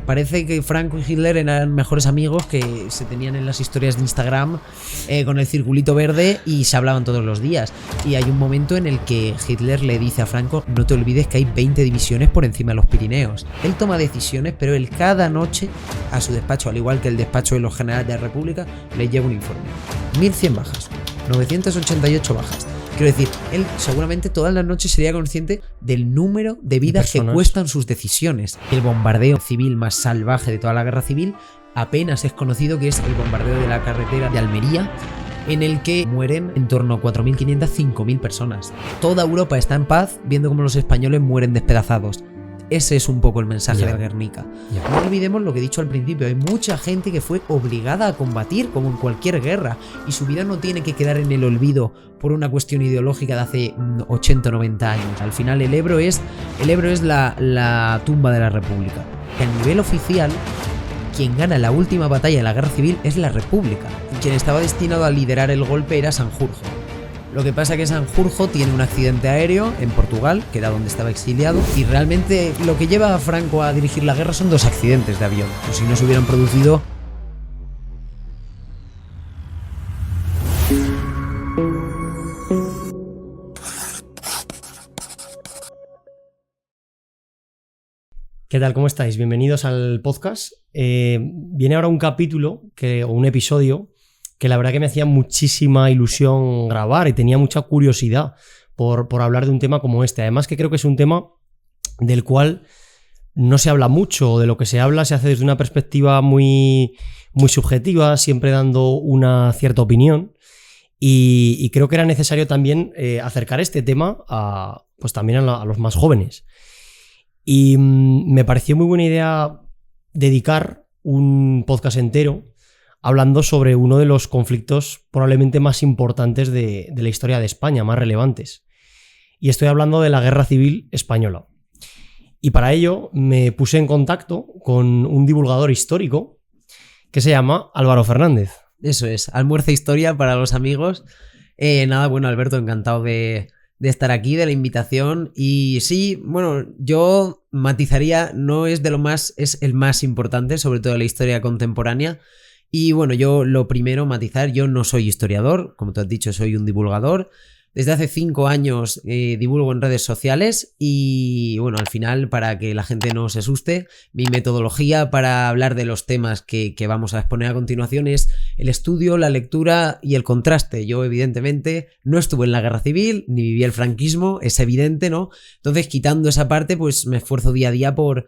parece que Franco y Hitler eran mejores amigos que se tenían en las historias de Instagram con el circulito verde y se hablaban todos los días. Y hay un momento en el que Hitler le dice a Franco: no te olvides que hay 20 divisiones por encima de los Pirineos. Él toma decisiones, pero él cada noche a su despacho, al igual que el despacho de los generales de la República, le lleva un informe. 1100 bajas, 988 bajas. Quiero decir, él seguramente todas las noches sería consciente del número de vidas que cuestan sus decisiones. El bombardeo civil más salvaje de toda la guerra civil apenas es conocido, que es el bombardeo de la carretera de Almería, en el que mueren en torno a 4.500, 5.000 personas. Toda Europa está en paz viendo cómo los españoles mueren despedazados. Ese es un poco el mensaje de Guernica. No olvidemos lo que he dicho al principio. Hay mucha gente que fue obligada a combatir, como en cualquier guerra, y su vida no tiene que quedar en el olvido por una cuestión ideológica de hace 80 o 90 años. Al final el Ebro es la tumba de la República. A nivel oficial, quien gana la última batalla de la Guerra Civil es la República. Quien estaba destinado a liderar el golpe era Sanjurjo. Lo que pasa es que Sanjurjo tiene un accidente aéreo en Portugal, que era donde estaba exiliado, y realmente lo que lleva a Franco a dirigir la guerra son 2 accidentes de avión. O si no se hubieran producido... ¿Qué tal? ¿Cómo estáis? Bienvenidos al podcast. Viene ahora un capítulo o un episodio que la verdad que me hacía muchísima ilusión grabar y tenía mucha curiosidad por hablar de un tema como este. Además que creo que es un tema del cual no se habla mucho, o de lo que se habla se hace desde una perspectiva muy, muy subjetiva, siempre dando una cierta opinión. Y creo que era necesario también acercar este tema pues también a los más jóvenes. Y me pareció muy buena idea dedicar un podcast entero hablando sobre uno de los conflictos probablemente más importantes de la historia de España, más relevantes. Y estoy hablando de la Guerra Civil Española. Y para ello me puse en contacto con un divulgador histórico que se llama Álvaro Fernández. Eso es, almuerzo historia para los amigos. Bueno, Alberto, encantado de estar aquí, de la invitación. Y sí, bueno, yo matizaría, no es de lo más, es el más importante, sobre todo en la historia contemporánea. Y bueno, yo lo primero, matizar, yo no soy historiador, como tú has dicho, soy un divulgador. Desde hace 5 años divulgo en redes sociales y bueno, al final, para que la gente no se asuste, mi metodología para hablar de los temas que vamos a exponer a continuación es el estudio, la lectura y el contraste. Yo evidentemente no estuve en la Guerra Civil, ni viví el franquismo, es evidente, ¿no? Entonces, quitando esa parte, pues me esfuerzo día a día por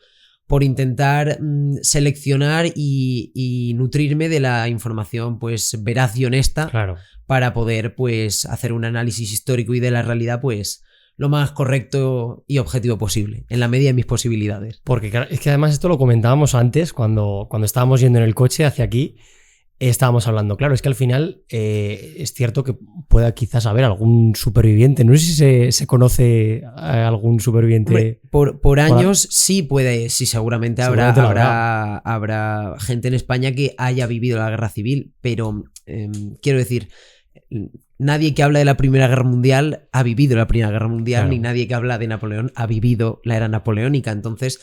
intentar seleccionar y nutrirme de la información pues veraz y honesta, claro, para poder pues hacer un análisis histórico y de la realidad pues lo más correcto y objetivo posible, en la medida de mis posibilidades. Porque es que además esto lo comentábamos antes cuando estábamos yendo en el coche hacia aquí. Estábamos hablando, claro, es que al final es cierto que pueda quizás haber algún superviviente. No sé si se conoce a algún superviviente. Hombre, por años sí puede, sí, seguramente habrá gente en España que haya vivido la Guerra Civil, pero quiero decir, nadie que habla de la Primera Guerra Mundial ha vivido la Primera Guerra Mundial, claro, ni nadie que habla de Napoleón ha vivido la era napoleónica. Entonces,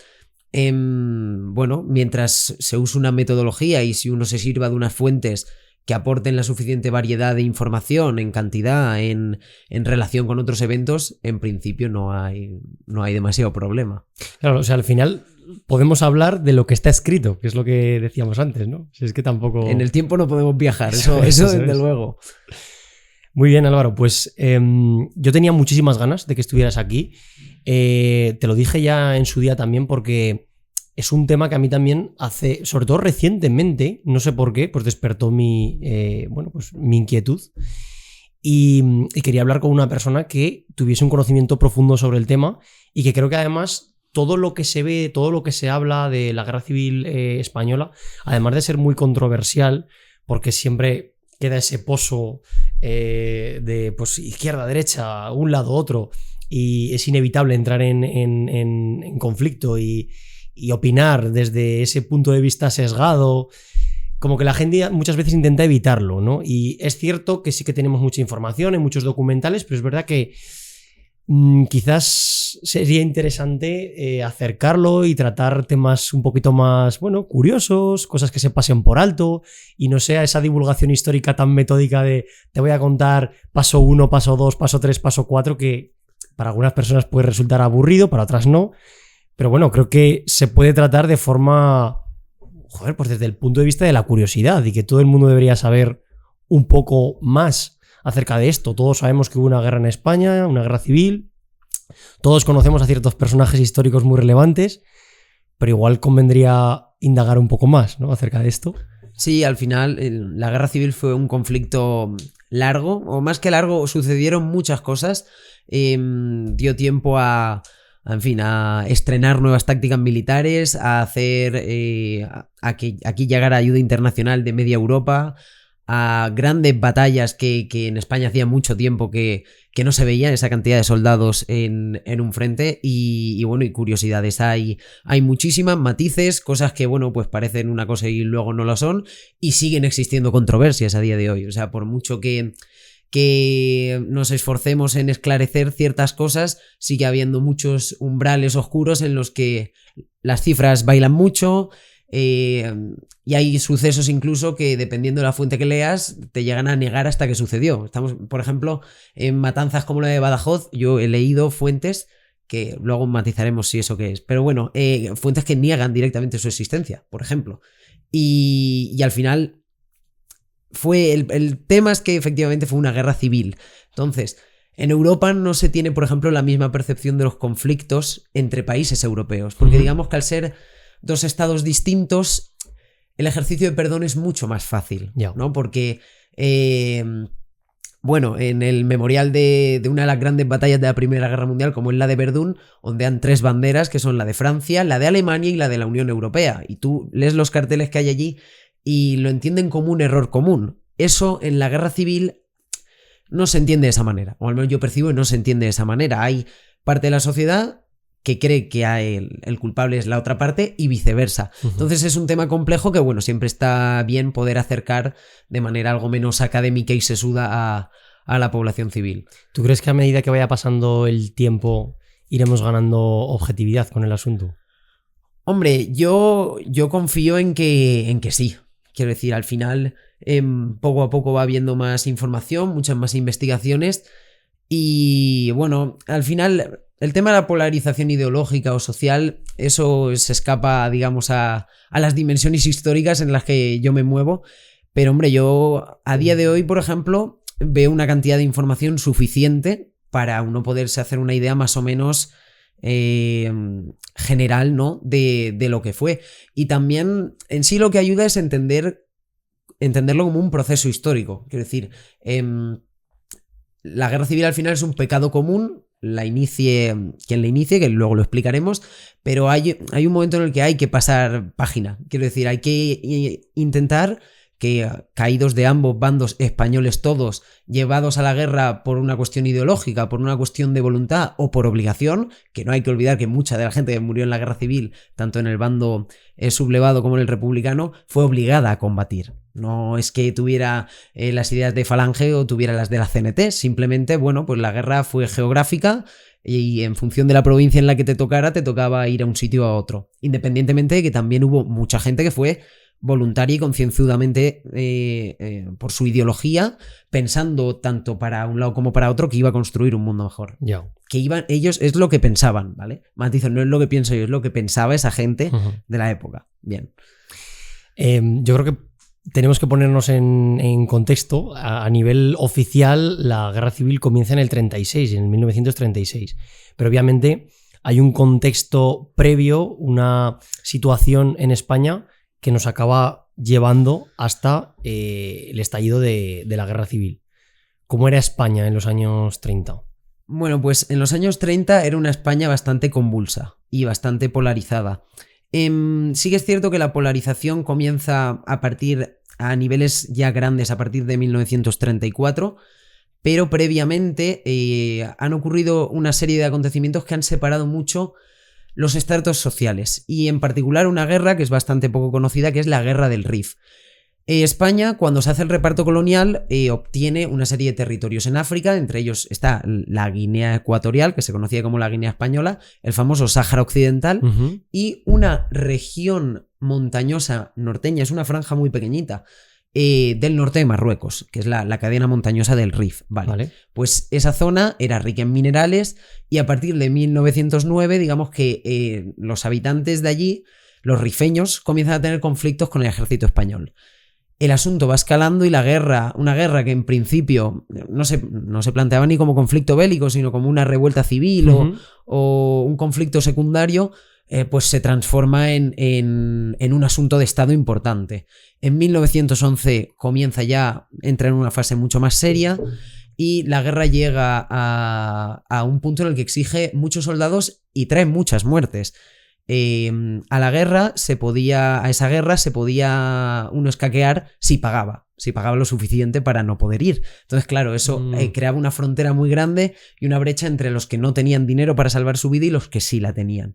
bueno, mientras se use una metodología y si uno se sirva de unas fuentes que aporten la suficiente variedad de información en cantidad, en relación con otros eventos, en principio no hay demasiado problema. Claro, o sea, al final podemos hablar de lo que está escrito, que es lo que decíamos antes, ¿no? Si es que tampoco... En el tiempo no podemos viajar, eso desde luego. Muy bien, Álvaro, pues yo tenía muchísimas ganas de que estuvieras aquí. Te lo dije ya en su día también porque es un tema que a mí también sobre todo recientemente, no sé por qué, pues despertó mi inquietud y quería hablar con una persona que tuviese un conocimiento profundo sobre el tema y que creo que además todo lo que se ve, todo lo que se habla de la Guerra Civil Española, además de ser muy controversial, porque siempre queda ese pozo de pues, izquierda, derecha, un lado, otro, y es inevitable entrar en conflicto y opinar desde ese punto de vista sesgado, como que la gente muchas veces intenta evitarlo, ¿no? Y es cierto que sí que tenemos mucha información en muchos documentales, pero es verdad que quizás sería interesante acercarlo y tratar temas un poquito más, bueno, curiosos, cosas que se pasen por alto y no sea esa divulgación histórica tan metódica de te voy a contar paso 1, paso 2, paso 3, paso 4, que para algunas personas puede resultar aburrido, para otras no. Pero bueno, creo que se puede tratar de forma, pues desde el punto de vista de la curiosidad y que todo el mundo debería saber un poco más acerca de esto. Todos sabemos que hubo una guerra en España, una guerra civil. Todos conocemos a ciertos personajes históricos muy relevantes, pero igual convendría indagar un poco más, ¿no?, acerca de esto. Sí, al final la guerra civil fue un conflicto largo, o más que largo, sucedieron muchas cosas. Dio tiempo a estrenar nuevas tácticas militares, a hacer a que aquí llegara ayuda internacional de media Europa, a grandes batallas que en España hacía mucho tiempo que no se veía esa cantidad de soldados en un frente y bueno, y curiosidades. Hay muchísimas matices, cosas que bueno, pues parecen una cosa y luego no lo son, y siguen existiendo controversias a día de hoy. O sea, por mucho que nos esforcemos en esclarecer ciertas cosas, sigue habiendo muchos umbrales oscuros en los que las cifras bailan mucho. Y hay sucesos incluso que, dependiendo de la fuente que leas, te llegan a negar hasta que sucedió. Estamos, por ejemplo, en matanzas como la de Badajoz. Yo he leído fuentes que luego matizaremos si eso qué es, pero bueno, fuentes que niegan directamente su existencia, por ejemplo. Y al final fue el tema es que efectivamente fue una guerra civil. Entonces, en Europa no se tiene, por ejemplo, la misma percepción de los conflictos entre países europeos, porque digamos que al ser dos estados distintos, el ejercicio de perdón es mucho más fácil, ¿no? Porque, bueno, en el memorial de una de las grandes batallas de la Primera Guerra Mundial, como es la de Verdún, ondean 3 banderas, que son la de Francia, la de Alemania y la de la Unión Europea. Y tú lees los carteles que hay allí y lo entienden como un error común. Eso en la guerra civil no se entiende de esa manera, o al menos yo percibo que no se entiende de esa manera. Hay parte de la sociedad que cree que el culpable es la otra parte y viceversa. Entonces es un tema complejo que, bueno, siempre está bien poder acercar de manera algo menos académica y sesuda a la población civil. ¿Tú crees que a medida que vaya pasando el tiempo iremos ganando objetividad con el asunto? Hombre, yo confío en que sí. Quiero decir, al final poco a poco va habiendo más información, muchas más investigaciones y, bueno, al final el tema de la polarización ideológica o social, eso se escapa, digamos, a las dimensiones históricas en las que yo me muevo. Pero, hombre, yo a día de hoy, por ejemplo, veo una cantidad de información suficiente para uno poderse hacer una idea más o menos general, ¿no?, de lo que fue. Y también en sí lo que ayuda es entenderlo como un proceso histórico. Quiero decir, la guerra civil al final es un pecado común, la inicie quien la inicie, que luego lo explicaremos, pero hay un momento en el que hay que pasar página. Quiero decir, hay que intentar que, caídos de ambos bandos, españoles todos, llevados a la guerra por una cuestión ideológica, por una cuestión de voluntad o por obligación, que no hay que olvidar que mucha de la gente que murió en la guerra civil, tanto en el bando sublevado como en el republicano, fue obligada a combatir. No es que tuviera las ideas de Falange o tuviera las de la CNT, simplemente, bueno, pues la guerra fue geográfica y en función de la provincia en la que te tocaba ir a un sitio o a otro. Independientemente de que también hubo mucha gente que fue voluntaria y concienzudamente por su ideología, pensando tanto para un lado como para otro que iba a construir un mundo mejor. Que ellos es lo que pensaban, ¿vale? Matizo, no es lo que pienso yo, es lo que pensaba esa gente de la época. Bien. Yo creo que tenemos que ponernos en contexto. A nivel oficial, la guerra civil comienza en el 36, en el 1936. Pero obviamente hay un contexto previo, una situación en España que nos acaba llevando hasta el estallido de la guerra civil. ¿Cómo era España en los años 30? Bueno, pues en los años 30 era una España bastante convulsa y bastante polarizada. Sí que es cierto que la polarización comienza a niveles ya grandes a partir de 1934, pero previamente han ocurrido una serie de acontecimientos que han separado mucho los estratos sociales, y en particular una guerra que es bastante poco conocida, que es la Guerra del Rif. España, cuando se hace el reparto colonial, obtiene una serie de territorios en África, entre ellos está la Guinea Ecuatorial, que se conocía como la Guinea Española, el famoso Sáhara Occidental, y una región montañosa norteña, es una franja muy pequeñita, del norte de Marruecos, que es la cadena montañosa del Rif. Vale. Pues esa zona era rica en minerales y a partir de 1909, digamos que los habitantes de allí, los rifeños, comienzan a tener conflictos con el ejército español. El asunto va escalando y una guerra que en principio no se planteaba ni como conflicto bélico, sino como una revuelta civil o un conflicto secundario, pues se transforma en un asunto de Estado importante. En 1911 entra en una fase mucho más seria y la guerra llega a un punto en el que exige muchos soldados y trae muchas muertes. A esa guerra se podía uno escaquear si pagaba lo suficiente para no poder ir. Entonces, claro, eso creaba una frontera muy grande y una brecha entre los que no tenían dinero para salvar su vida y los que sí la tenían.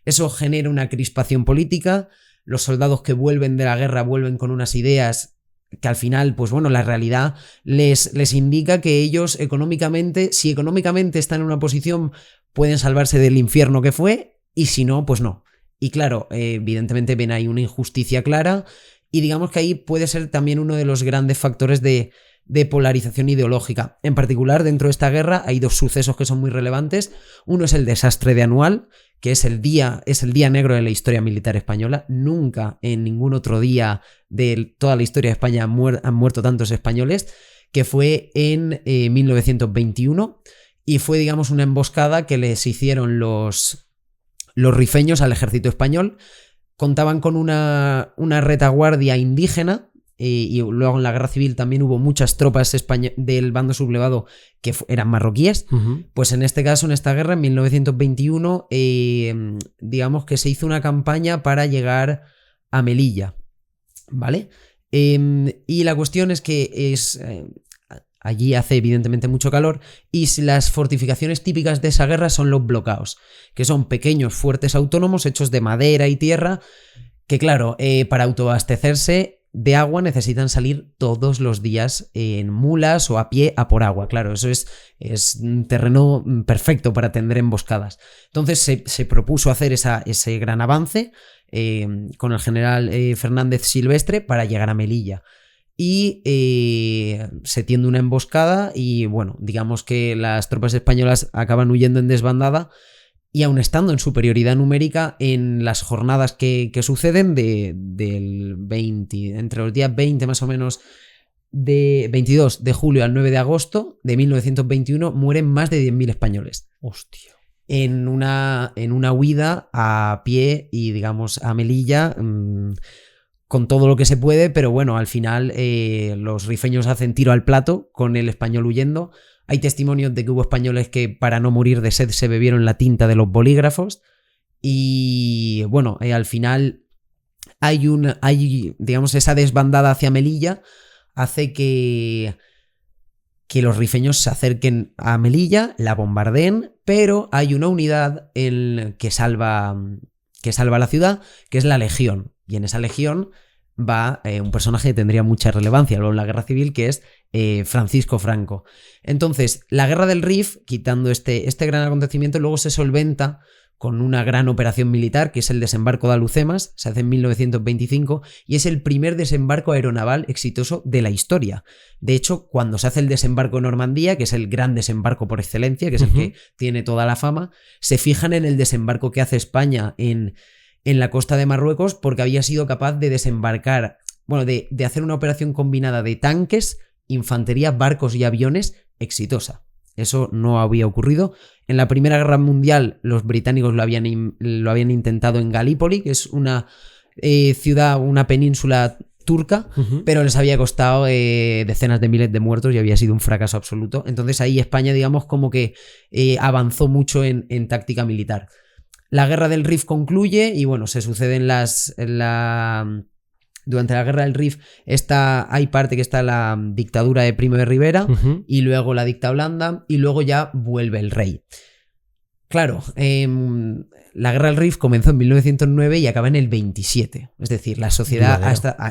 Eso genera una crispación política. Los soldados que vuelven de la guerra vuelven con unas ideas que al final, pues bueno, la realidad les indica que ellos económicamente, si económicamente están en una posición, pueden salvarse del infierno que fue. Y si no, pues no. Y claro, evidentemente ven ahí una injusticia clara y digamos que ahí puede ser también uno de los grandes factores de polarización ideológica. En particular, dentro de esta guerra hay dos sucesos que son muy relevantes. Uno es el desastre de Anual, que es el día negro de la historia militar española. Nunca en ningún otro día de toda la historia de España han muerto tantos españoles, que fue en 1921 y fue, digamos, una emboscada que les hicieron los rifeños al ejército español. Contaban con una retaguardia indígena y luego en la guerra civil también hubo muchas tropas del bando sublevado que eran marroquíes. Pues en este caso, en esta guerra, en 1921, digamos que se hizo una campaña para llegar a Melilla, ¿vale? Y la cuestión es que allí hace evidentemente mucho calor y las fortificaciones típicas de esa guerra son los blocaos, que son pequeños fuertes autónomos hechos de madera y tierra que, claro, para autoabastecerse de agua necesitan salir todos los días en mulas o a pie a por agua. Claro, eso es un terreno perfecto para tender emboscadas. Entonces se propuso hacer ese gran avance con el general Fernández Silvestre para llegar a Melilla. Y se tiende una emboscada y bueno, digamos que las tropas españolas acaban huyendo en desbandada y aun estando en superioridad numérica en las jornadas que suceden entre los días 20 más o menos de 22 de julio al 9 de agosto de 1921 mueren más de 10.000 españoles. Hostia. En una huida a pie y digamos a Melilla, con todo lo que se puede, pero bueno, al final los rifeños hacen tiro al plato con el español huyendo. Hay testimonios de que hubo españoles que para no morir de sed se bebieron la tinta de los bolígrafos y bueno, al final hay digamos esa desbandada hacia Melilla hace que los rifeños se acerquen a Melilla, la bombardeen, pero hay una unidad que salva la ciudad, que es la Legión. Y en esa legión va un personaje que tendría mucha relevancia luego en la guerra civil, que es Francisco Franco. Entonces, la guerra del Rif, quitando este gran acontecimiento, luego se solventa con una gran operación militar, que es el desembarco de Alhucemas, se hace en 1925, y es el primer desembarco aeronaval exitoso de la historia. De hecho, cuando se hace el desembarco en Normandía, que es el gran desembarco por excelencia, que es el que tiene toda la fama, se fijan en el desembarco que hace España en la costa de Marruecos porque había sido capaz de desembarcar, bueno, de hacer una operación combinada de tanques, infantería, barcos y aviones exitosa. Eso no había ocurrido. En la Primera Guerra Mundial los británicos lo habían intentado en Galípoli, que es una ciudad, una península turca, pero les había costado decenas de miles de muertos y había sido un fracaso absoluto. Entonces ahí España, digamos, como que avanzó mucho en táctica militar. La guerra del Rif concluye y bueno, se suceden durante la guerra del Rif hay parte que está la dictadura de Primo de Rivera y luego la dicta Holanda y luego ya vuelve el rey. claro, la guerra del Rif comenzó en 1909 y acaba en el 27. Es decir, la sociedad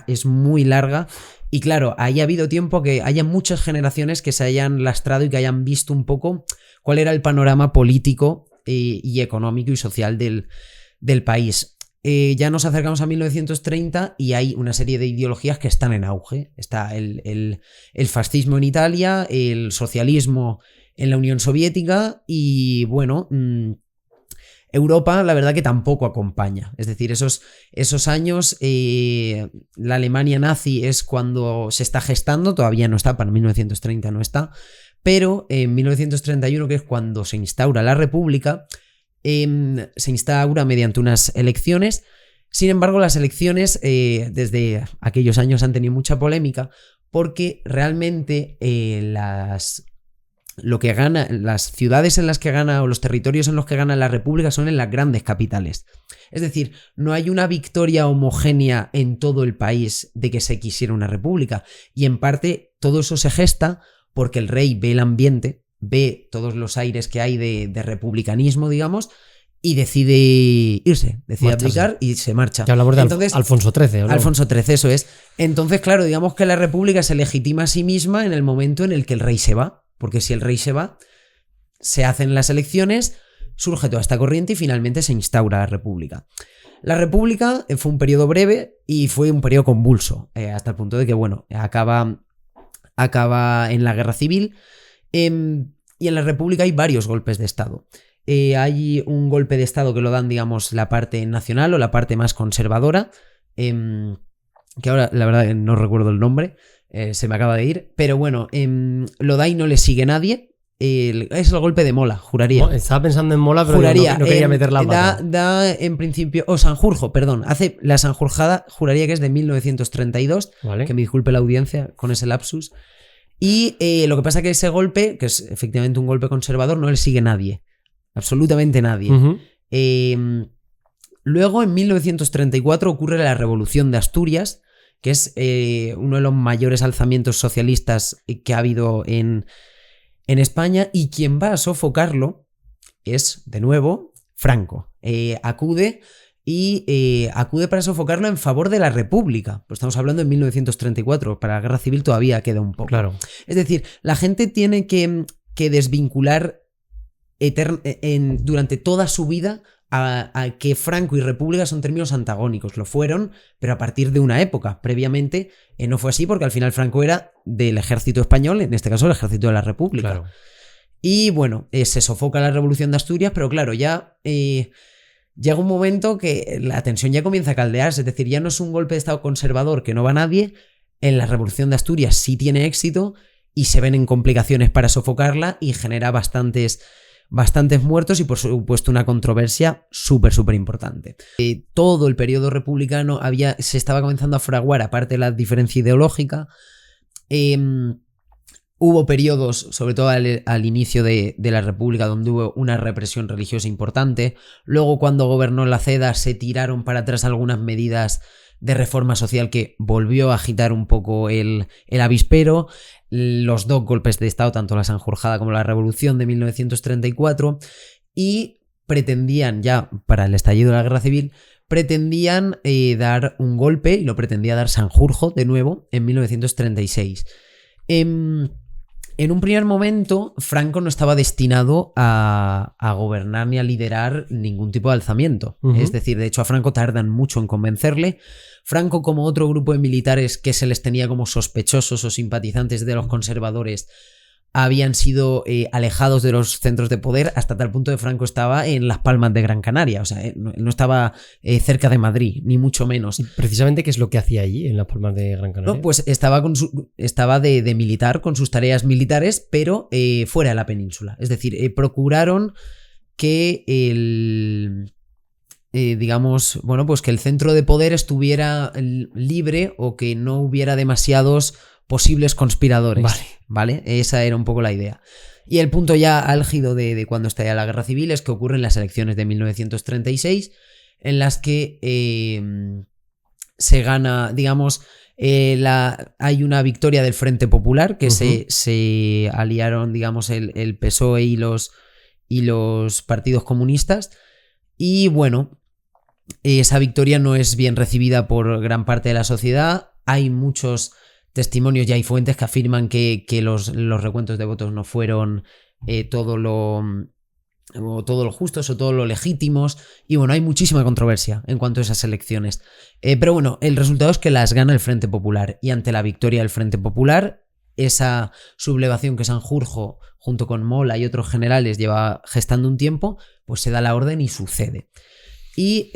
es muy larga. Y claro, ahí ha habido tiempo que haya muchas generaciones que se hayan lastrado y que hayan visto un poco cuál era el panorama político y económico y social del país. Ya nos acercamos a 1930 y hay una serie de ideologías que están en auge. Está el fascismo en Italia, el socialismo en la Unión Soviética y, bueno, Europa, la verdad que tampoco acompaña. Es decir, esos años, la Alemania nazi es cuando se está gestando, todavía no está, para 1930 no está, pero en 1931, que es cuando se instaura la República, se instaura mediante unas elecciones. Sin embargo, las elecciones desde aquellos años han tenido mucha polémica porque realmente lo que gana, las ciudades en las que gana o los territorios en los que gana la República son en las grandes capitales. Es decir, no hay una victoria homogénea en todo el país de que se quisiera una república. Y en parte todo eso se gesta porque el rey ve el ambiente, ve todos los aires que hay de republicanismo, digamos, y decide irse, decide abdicar y se marcha. Que hablamos de Alfonso XIII. Alfonso XIII, eso es. Entonces, claro, digamos que la República se legitima a sí misma en el momento en el que el rey se va. Porque si el rey se va, se hacen las elecciones, surge toda esta corriente y finalmente se instaura la República. La República fue un periodo breve y fue un periodo convulso, hasta el punto de que, bueno, acaba en la Guerra Civil y en la República hay varios golpes de Estado. Hay un golpe de Estado que lo dan, digamos, la parte nacional o la parte más conservadora, que ahora la verdad no recuerdo el nombre, se me acaba de ir, pero bueno, lo da y no le sigue nadie. Es el golpe de Mola, juraría. Estaba pensando en Mola, pero juraría, no quería meter la pata. Da en principio, Sanjurjo, perdón, hace la Sanjurjada, juraría que es de 1932, ¿vale? Que me disculpe la audiencia con ese lapsus. Y lo que pasa es que ese golpe, que es efectivamente un golpe conservador, no le sigue nadie, absolutamente nadie. Luego, en 1934, ocurre la Revolución de Asturias, que es uno de los mayores alzamientos socialistas que ha habido en España, y quien va a sofocarlo es, de nuevo, Franco. Acude para sofocarlo en favor de la República. Pues estamos hablando de 1934, para la Guerra Civil todavía queda un poco. Claro. Es decir, la gente tiene que desvincular durante toda su vida a que Franco y República son términos antagónicos. Lo fueron, pero a partir de una época. Previamente no fue así porque al final Franco era del ejército español, en este caso el ejército de la República. Claro. Y bueno, se sofoca la Revolución de Asturias, pero claro, ya llega un momento que la tensión ya comienza a caldearse. Es decir, ya no es un golpe de Estado conservador que no va a nadie. En la Revolución de Asturias sí tiene éxito y se ven en complicaciones para sofocarla y genera bastantes muertos y por supuesto una controversia súper importante. Todo el periodo republicano se estaba comenzando a fraguar, aparte de la diferencia ideológica. Hubo periodos, sobre todo al inicio de la República, donde hubo una represión religiosa importante. Luego, cuando gobernó la CEDA, se tiraron para atrás algunas medidas de reforma social que volvió a agitar un poco el avispero. Los dos golpes de Estado, tanto la Sanjurjada como la Revolución de 1934, y pretendían ya, para el estallido de la Guerra Civil, pretendían dar un golpe, y lo pretendía dar Sanjurjo de nuevo en 1936. En un primer momento, Franco no estaba destinado a gobernar ni a liderar ningún tipo de alzamiento. Es decir, de hecho a Franco tardan mucho en convencerle. Franco, como otro grupo de militares que se les tenía como sospechosos o simpatizantes de los conservadores, habían sido alejados de los centros de poder, hasta tal punto que Franco estaba en Las Palmas de Gran Canaria. O sea, no estaba cerca de Madrid, ni mucho menos. ¿Y precisamente qué es lo que hacía allí, en Las Palmas de Gran Canaria? No, pues estaba de militar, con sus tareas militares, pero fuera de la península. Es decir, procuraron que digamos, bueno, pues que el centro de poder estuviera libre o que no hubiera demasiados posibles conspiradores. Vale. Esa era un poco la idea. Y el punto ya álgido de cuando estalla la Guerra Civil es que ocurren las elecciones de 1936, en las que se gana, digamos, hay una victoria del Frente Popular, que se aliaron, digamos, el PSOE y y los partidos comunistas. Y bueno, esa victoria no es bien recibida por gran parte de la sociedad. Hay muchos testimonios y hay fuentes que afirman que los recuentos de votos no fueron todo lo justos o todo lo legítimos. Y bueno, hay muchísima controversia en cuanto a esas elecciones. Pero bueno, el resultado es que las gana el Frente Popular. Y ante la victoria del Frente Popular, esa sublevación que Sanjurjo, junto con Mola y otros generales, lleva gestando un tiempo, pues se da la orden y sucede. Y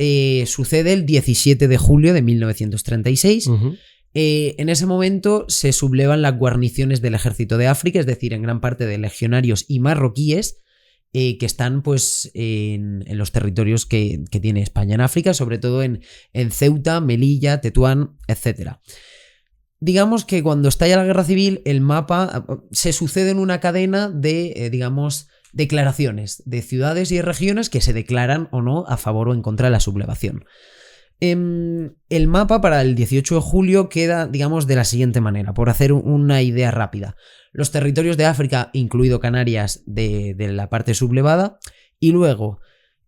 sucede el 17 de julio de 1936. Uh-huh. En ese momento se sublevan las guarniciones del Ejército de África, es decir, en gran parte de legionarios y marroquíes, que están pues en los territorios que tiene España en África, sobre todo en Ceuta, Melilla, Tetuán, etc. Digamos que cuando estalla la guerra civil, el mapa se sucede en una cadena de, declaraciones de ciudades y regiones que se declaran o no a favor o en contra de la sublevación. El mapa para el 18 de julio queda, digamos, de la siguiente manera, por hacer una idea rápida. Los territorios de África, incluido Canarias, de la parte sublevada, y luego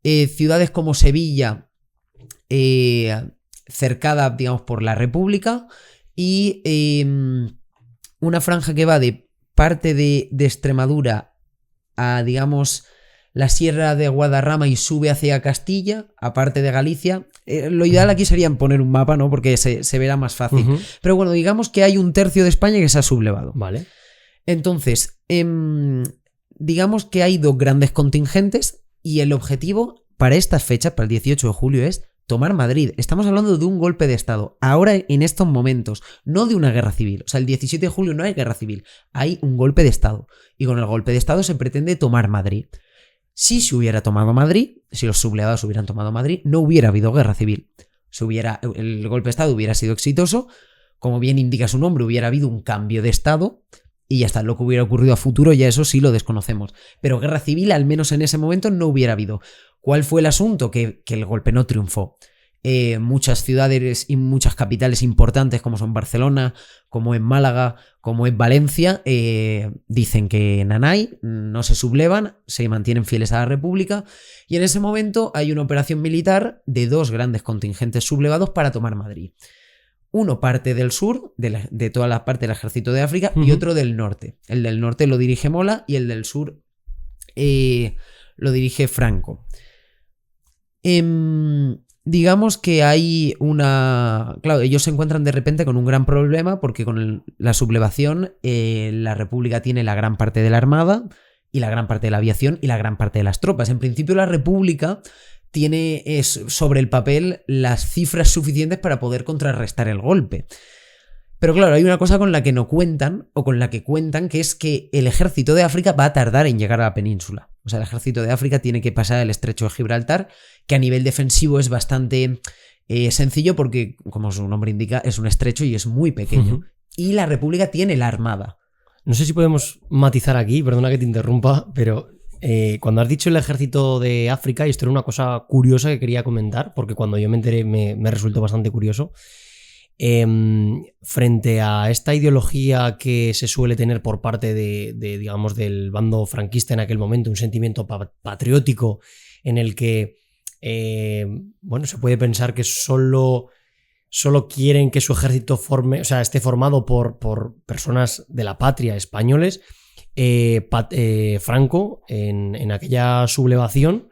ciudades como Sevilla, cercada, digamos, por la República, y una franja que va de parte de Extremadura a, digamos, la sierra de Guadarrama y sube hacia Castilla, aparte de Galicia. Lo ideal aquí sería poner un mapa, ¿no? Porque se verá más fácil. Uh-huh. Pero bueno, digamos que hay un tercio de España que se ha sublevado. Vale. Entonces, digamos que hay dos grandes contingentes y el objetivo para estas fechas, para el 18 de julio, es tomar Madrid. Estamos hablando de un golpe de Estado. Ahora, en estos momentos, no de una guerra civil. O sea, el 17 de julio no hay guerra civil. Hay un golpe de Estado. Y con el golpe de Estado se pretende tomar Madrid. Si se hubiera tomado Madrid, si los sublevados hubieran tomado Madrid, no hubiera habido guerra civil. El golpe de Estado hubiera sido exitoso, como bien indica su nombre, hubiera habido un cambio de Estado y ya está. Lo que hubiera ocurrido a futuro, ya eso sí lo desconocemos. Pero guerra civil, al menos en ese momento, no hubiera habido. ¿Cuál fue el asunto? Que el golpe no triunfó. Muchas ciudades y muchas capitales importantes, como son Barcelona, como en Málaga, como en Valencia, dicen que nanay, no se sublevan, se mantienen fieles a la República, y en ese momento hay una operación militar de dos grandes contingentes sublevados para tomar Madrid. Uno parte del sur, de toda la parte del Ejército de África, y otro del norte. El del norte lo dirige Mola y el del sur lo dirige Franco. Digamos que hay una... Claro, ellos se encuentran de repente con un gran problema porque con la sublevación la República tiene la gran parte de la armada y la gran parte de la aviación y la gran parte de las tropas. En principio la República tiene sobre el papel las cifras suficientes para poder contrarrestar el golpe. Pero claro, hay una cosa con la que no cuentan, o con la que cuentan, que es que el ejército de África va a tardar en llegar a la península. O sea, el ejército de África tiene que pasar el estrecho de Gibraltar, que a nivel defensivo es bastante sencillo porque, como su nombre indica, es un estrecho y es muy pequeño. Uh-huh. Y la República tiene la armada. No sé si podemos matizar aquí, perdona que te interrumpa, pero cuando has dicho el ejército de África, y esto era una cosa curiosa que quería comentar, porque cuando yo me enteré me resultó bastante curioso. Frente a esta ideología que se suele tener por parte digamos, del bando franquista en aquel momento, un sentimiento patriótico en el que, bueno, se puede pensar que solo quieren que su ejército esté formado por personas de la patria, españoles. Franco, en aquella sublevación,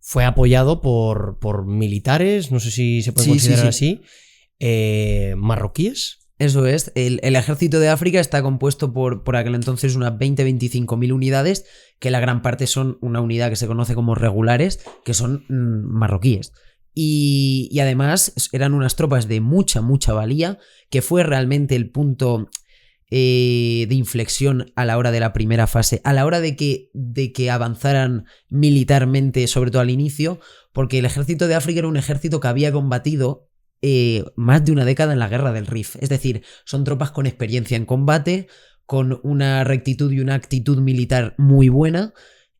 fue apoyado por militares, no sé si se puede considerar así. ¿Marroquíes? Eso es, el ejército de África está compuesto por aquel entonces unas 20-25.000 unidades, que la gran parte son una unidad que se conoce como regulares, que son marroquíes. Y además eran unas tropas de mucha valía, que fue realmente el punto de inflexión a la hora de la primera fase, a la hora de que avanzaran militarmente, sobre todo al inicio, porque el ejército de África era un ejército que había combatido más de una década en la guerra del Rif. Es decir, son tropas con experiencia en combate, con una rectitud y una actitud militar muy buena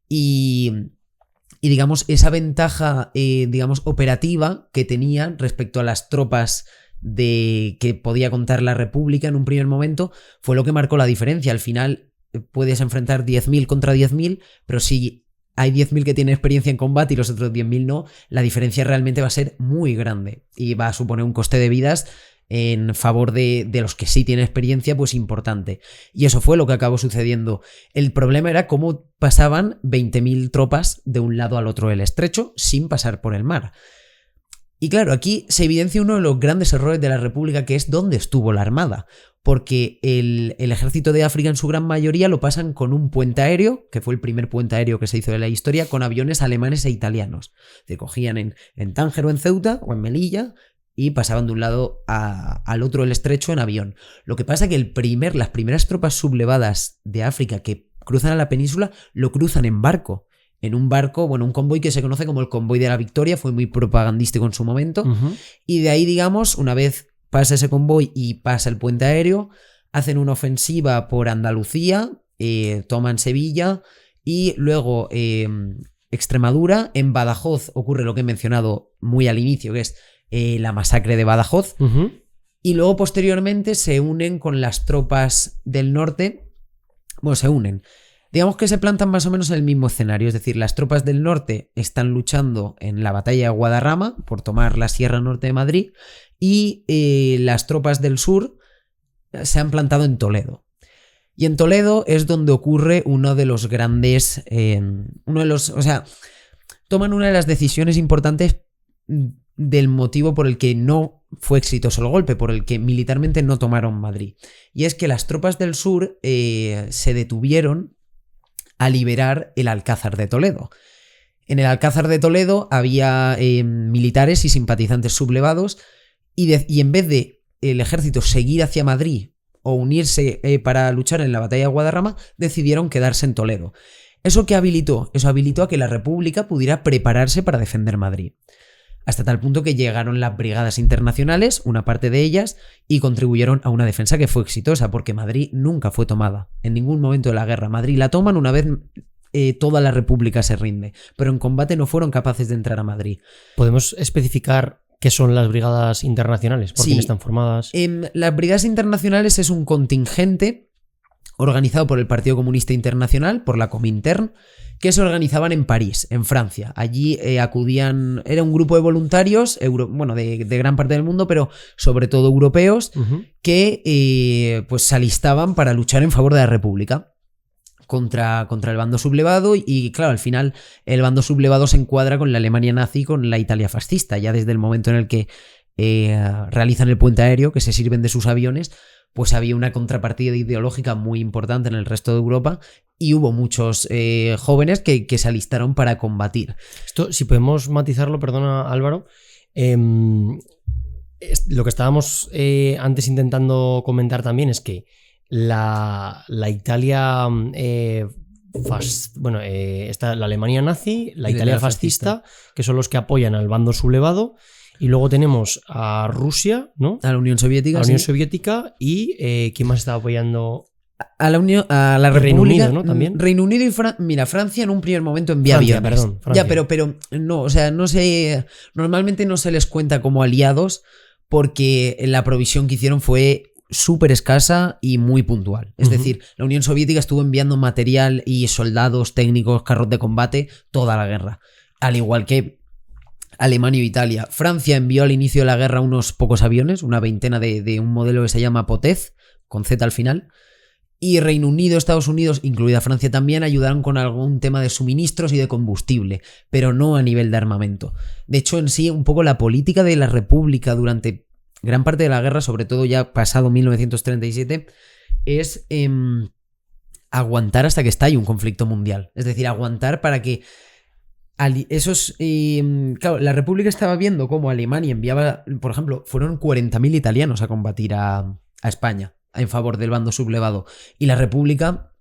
y digamos, esa ventaja digamos, operativa que tenían respecto a las tropas que podía contar la República en un primer momento fue lo que marcó la diferencia. Al final puedes enfrentar 10.000 contra 10.000, pero si hay 10.000 que tienen experiencia en combate y los otros 10.000 no, la diferencia realmente va a ser muy grande y va a suponer un coste de vidas en favor de los que sí tienen experiencia, pues importante. Y eso fue lo que acabó sucediendo. El problema era cómo pasaban 20.000 tropas de un lado al otro del estrecho sin pasar por el mar. Y claro, aquí se evidencia uno de los grandes errores de la República, que es dónde estuvo la Armada. Porque el ejército de África en su gran mayoría lo pasan con un puente aéreo, que fue el primer puente aéreo que se hizo de la historia, con aviones alemanes e italianos. Se cogían en Tánger o en Ceuta o en Melilla y pasaban de un lado al otro del estrecho en avión. Lo que pasa es que las primeras tropas sublevadas de África que cruzan a la península lo cruzan en barco. En un barco, bueno, un convoy que se conoce como el Convoy de la Victoria, fue muy propagandístico en su momento. Y de ahí, digamos, una vez pasa ese convoy y pasa el puente aéreo, hacen una ofensiva por Andalucía, toman Sevilla y luego Extremadura. En Badajoz ocurre lo que he mencionado muy al inicio, que es la masacre de Badajoz. Y luego posteriormente se unen con las tropas del norte. Bueno, se unen. Digamos que se plantan más o menos en el mismo escenario, es decir, las tropas del norte están luchando en la batalla de Guadarrama por tomar la Sierra Norte de Madrid y las tropas del sur se han plantado en Toledo. Y en Toledo es donde ocurre uno de los grandes... toman una de las decisiones importantes del motivo por el que no fue exitoso el golpe, por el que militarmente no tomaron Madrid. Y es que las tropas del sur se detuvieron a liberar el Alcázar de Toledo. En el Alcázar de Toledo había militares y simpatizantes sublevados y en vez de el ejército seguir hacia Madrid o unirse para luchar en la batalla de Guadarrama, decidieron quedarse en Toledo. ¿Eso qué habilitó? Eso habilitó a que la República pudiera prepararse para defender Madrid. Hasta tal punto que llegaron las brigadas internacionales, una parte de ellas, y contribuyeron a una defensa que fue exitosa, porque Madrid nunca fue tomada. En ningún momento de la guerra. Madrid la toman una vez toda la República se rinde, pero en combate no fueron capaces de entrar a Madrid. ¿Podemos especificar qué son las brigadas internacionales? ¿Por quién están formadas? Las brigadas internacionales es un contingente organizado por el Partido Comunista Internacional, por la Comintern, que se organizaban en París, en Francia. Allí acudían, era un grupo de voluntarios, de gran parte del mundo, pero sobre todo europeos, que pues se alistaban para luchar en favor de la República contra el bando sublevado. Y claro, al final el bando sublevado se encuadra con la Alemania nazi, con la Italia fascista, ya desde el momento en el que realizan el puente aéreo, que se sirven de sus aviones, pues había una contrapartida ideológica muy importante en el resto de Europa y hubo muchos jóvenes que se alistaron para combatir. Esto, si podemos matizarlo, perdona Álvaro, lo que estábamos antes intentando comentar también es que la Italia está la Alemania nazi, la Italia fascista, que son los que apoyan al bando sublevado. Y luego tenemos a Rusia, ¿no? A la Unión Soviética. A la Unión Soviética y ¿quién más estaba apoyando? A la República. Reino Unido, ¿no? También. Reino Unido y Francia en un primer momento envía aviones. Francia. Ya, pero no, o sea, no sé. Normalmente no se les cuenta como aliados porque la provisión que hicieron fue súper escasa y muy puntual. Es decir, la Unión Soviética estuvo enviando material y soldados, técnicos, carros de combate toda la guerra. Al igual que Alemania e Italia. Francia envió al inicio de la guerra unos pocos aviones, una veintena de un modelo que se llama Potez, con Z al final. Y Reino Unido, Estados Unidos, incluida Francia también, ayudaron con algún tema de suministros y de combustible, pero no a nivel de armamento. De hecho, en sí, un poco la política de la República durante gran parte de la guerra, sobre todo ya pasado 1937, es aguantar hasta que estalle un conflicto mundial. Es decir, aguantar para que claro, la República estaba viendo cómo Alemania enviaba, por ejemplo, fueron 40.000 italianos a combatir a España en favor del bando sublevado, y la República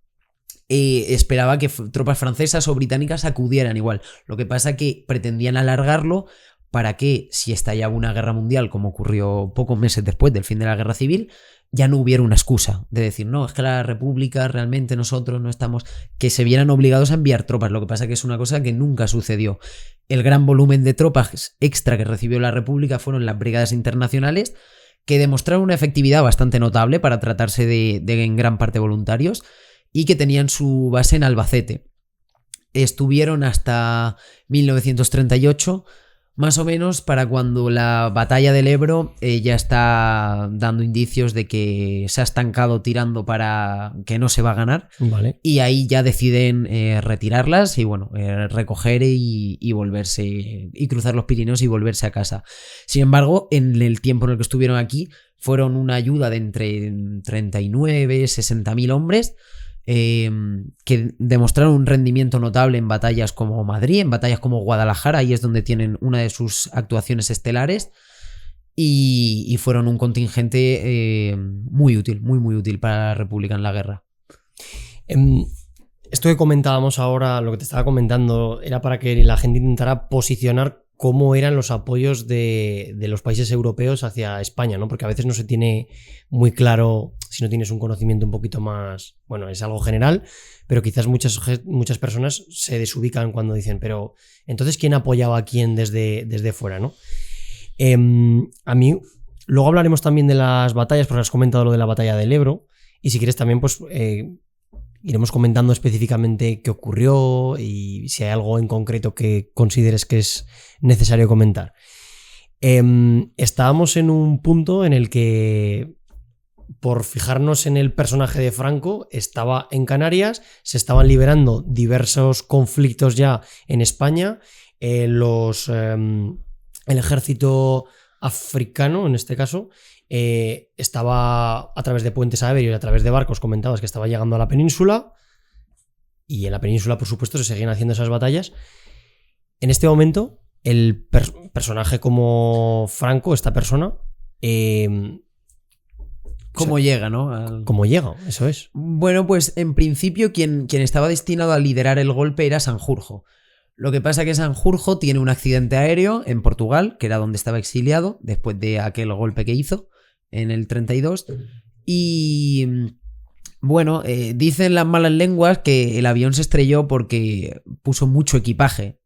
esperaba que tropas francesas o británicas acudieran igual. Lo que pasa que pretendían alargarlo para que, si estallaba una guerra mundial, como ocurrió pocos meses después del fin de la guerra civil, ya no hubiera una excusa de decir, no, es que la República realmente nosotros no estamos, que se vieran obligados a enviar tropas. Lo que pasa que es una cosa que nunca sucedió. El gran volumen de tropas extra que recibió la República fueron las brigadas internacionales, que demostraron una efectividad bastante notable para tratarse de en gran parte voluntarios, y que tenían su base en Albacete. estuvieron hasta 1938, más o menos, para cuando la batalla del Ebro ya está dando indicios de que se ha estancado tirando para que no se va a ganar. Vale. Y ahí ya deciden retirarlas y bueno, recoger y volverse y cruzar los Pirineos y volverse a casa. Sin embargo, en el tiempo en el que estuvieron aquí, fueron una ayuda de entre 39 y 60.000 hombres. Que demostraron un rendimiento notable en batallas como Madrid, en batallas como Guadalajara, ahí es donde tienen una de sus actuaciones estelares, y fueron un contingente muy útil, muy útil para la República en la guerra. Esto que comentábamos ahora, lo que te estaba comentando, era para que la gente intentara posicionar cómo eran los apoyos de los países europeos hacia España, ¿no? Porque a veces no se tiene muy claro si no tienes un conocimiento un poquito más... Bueno, es algo general, pero quizás muchas personas se desubican cuando dicen, pero entonces, ¿quién apoyaba a quién desde fuera, ¿no? A mí... Luego hablaremos también de las batallas, porque has comentado lo de la batalla del Ebro, y si quieres también, pues... iremos comentando específicamente qué ocurrió y si hay algo en concreto que consideres que es necesario comentar. Estábamos en un punto en el que, por fijarnos en el personaje de Franco, estaba en Canarias, se estaban liberando diversos conflictos ya en España, el ejército africano, en este caso, estaba a través de puentes aéreos y a través de barcos, comentabas que estaba llegando a la península, y en la península, por supuesto, se seguían haciendo esas batallas. En este momento, el personaje como Franco, esta persona, ¿cómo llega, no? ¿Cómo llega? Eso es. Bueno, pues en principio quien estaba destinado a liderar el golpe era Sanjurjo. Lo que pasa es que Sanjurjo tiene un accidente aéreo en Portugal, que era donde estaba exiliado, después de aquel golpe que hizo en el 32. Y bueno, dicen las malas lenguas que el avión se estrelló porque puso mucho equipaje.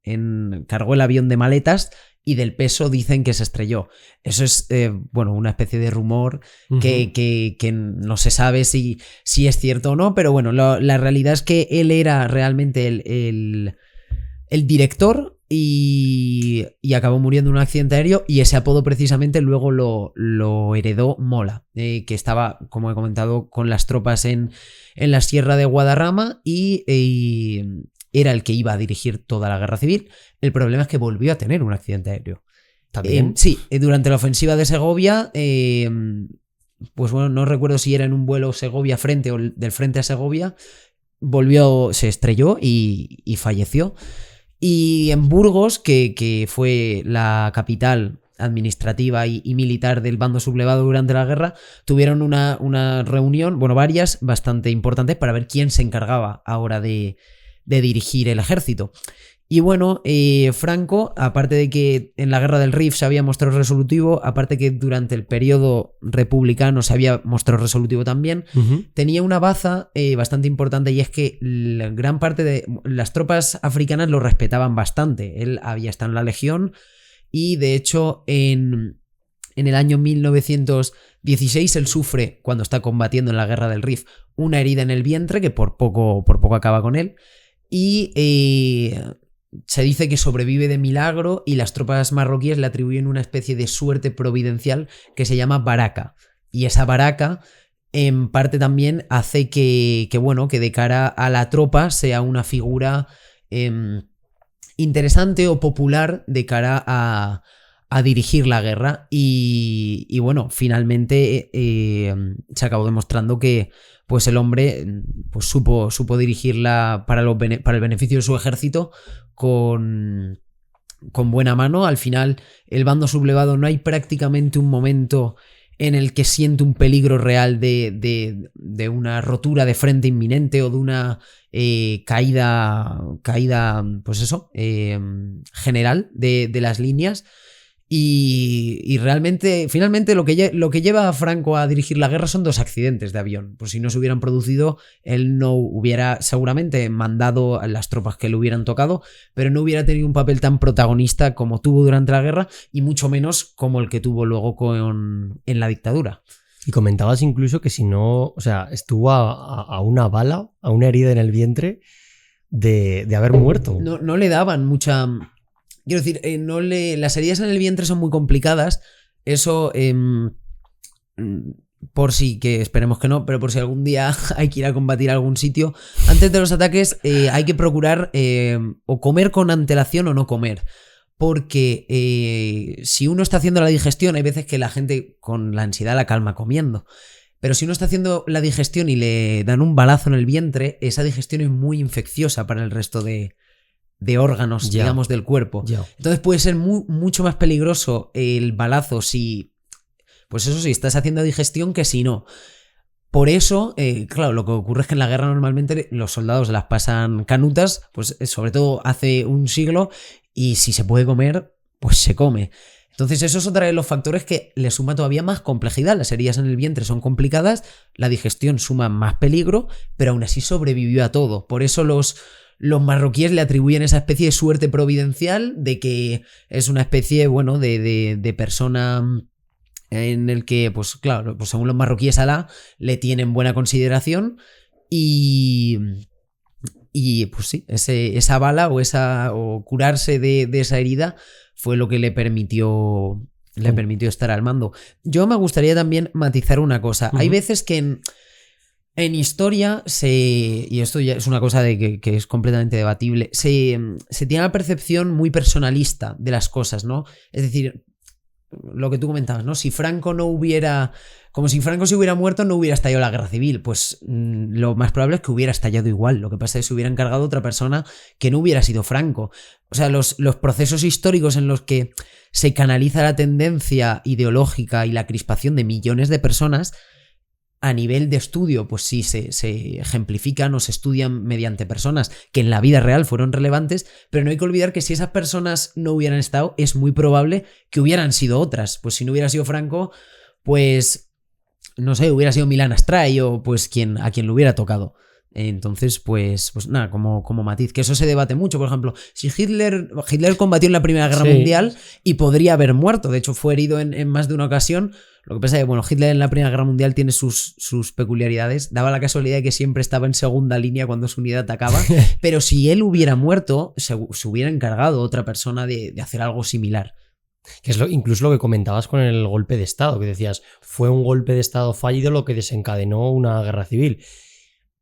Cargó el avión de maletas y del peso dicen que se estrelló. Eso es, bueno, una especie de rumor que no se sabe si es cierto o no, pero bueno, la realidad es que él era realmente el director y acabó muriendo en un accidente aéreo, y ese apodo precisamente luego lo heredó Mola, que estaba, como he comentado, con las tropas en la Sierra de Guadarrama y era el que iba a dirigir toda la guerra civil. El problema es que volvió a tener un accidente aéreo. ¿También? Sí, durante la ofensiva de Segovia, pues bueno, no recuerdo si era en un vuelo Segovia frente o del frente a Segovia, se estrelló y falleció. Y en Burgos, que fue la capital administrativa y militar del bando sublevado durante la guerra, tuvieron una reunión, bueno, varias, bastante importantes para ver quién se encargaba ahora de dirigir el ejército. Y bueno, Franco, aparte de que en la guerra del Rif se había mostrado resolutivo, aparte que durante el periodo republicano se había mostrado resolutivo también, tenía una baza bastante importante, y es que la gran parte de las tropas africanas lo respetaban bastante. Él había estado en la Legión y de hecho en el año 1916 él sufre, cuando está combatiendo en la guerra del Rif, una herida en el vientre que por poco acaba con él, y se dice que sobrevive de milagro, y las tropas marroquíes le atribuyen una especie de suerte providencial que se llama baraka. Y esa baraka en parte también hace que de cara a la tropa sea una figura interesante o popular de cara a dirigir la guerra. Y bueno, finalmente se acabó demostrando que pues el hombre pues supo dirigirla para el beneficio de su ejército con buena mano. Al final, el bando sublevado, no hay prácticamente un momento en el que siente un peligro real de una rotura de frente inminente o de una caída, pues eso, general de las líneas. Y realmente, finalmente, lo que lleva a Franco a dirigir la guerra son 2 accidentes de avión. Pues si no se hubieran producido, él no hubiera seguramente mandado a las tropas que le hubieran tocado, pero no hubiera tenido un papel tan protagonista como tuvo durante la guerra, y mucho menos como el que tuvo luego en la dictadura. Y comentabas incluso que si no, o sea, estuvo a una bala, a una herida en el vientre de haber muerto. No le daban mucha... Quiero decir, las heridas en el vientre son muy complicadas. Eso, por si, que esperemos que no, pero por si algún día hay que ir a combatir a algún sitio, antes de los ataques hay que procurar o comer con antelación o no comer. Porque si uno está haciendo la digestión, hay veces que la gente con la ansiedad la calma comiendo. Pero si uno está haciendo la digestión y le dan un balazo en el vientre, esa digestión es muy infecciosa para el resto de órganos, digamos, del cuerpo. Entonces puede ser mucho más peligroso el balazo si estás haciendo digestión que si no. Por eso, claro, lo que ocurre es que en la guerra normalmente los soldados las pasan canutas, pues sobre todo hace un siglo, y si se puede comer, pues se come. Entonces eso es otra de los factores que le suma todavía más complejidad. Las heridas en el vientre son complicadas, la digestión suma más peligro, pero aún así sobrevivió a todo. Por eso los marroquíes le atribuyen esa especie de suerte providencial de que es una especie, bueno, de persona en el que, pues claro, pues según los marroquíes Alá le tienen buena consideración y pues sí, esa bala o curarse de esa herida fue lo que le permitió estar al mando. Yo me gustaría también matizar una cosa. Hay veces que en historia y esto ya es una cosa que es completamente debatible, se tiene la percepción muy personalista de las cosas, ¿no? Es decir, lo que tú comentabas, ¿no? Si Franco se hubiera muerto, no hubiera estallado la guerra civil. Pues lo más probable es que hubiera estallado igual. Lo que pasa es que se hubiera encargado otra persona que no hubiera sido Franco. O sea, los procesos históricos en los que se canaliza la tendencia ideológica y la crispación de millones de personas, a nivel de estudio, pues sí, se ejemplifican o se estudian mediante personas que en la vida real fueron relevantes, pero no hay que olvidar que si esas personas no hubieran estado, es muy probable que hubieran sido otras. Pues si no hubiera sido Franco, pues no sé, hubiera sido Milán Astray o pues a quien le hubiera tocado. Entonces, pues nada, como matiz, que eso se debate mucho. Por ejemplo, si Hitler combatió en la Primera Guerra Mundial y podría haber muerto, de hecho fue herido en más de una ocasión. Lo que pasa es que, bueno, Hitler en la Primera Guerra Mundial tiene sus peculiaridades. Daba la casualidad de que siempre estaba en segunda línea cuando su unidad atacaba. Pero si él hubiera muerto, se hubiera encargado otra persona de hacer algo similar. Que es incluso lo que comentabas con el golpe de Estado, que decías, fue un golpe de Estado fallido lo que desencadenó una guerra civil.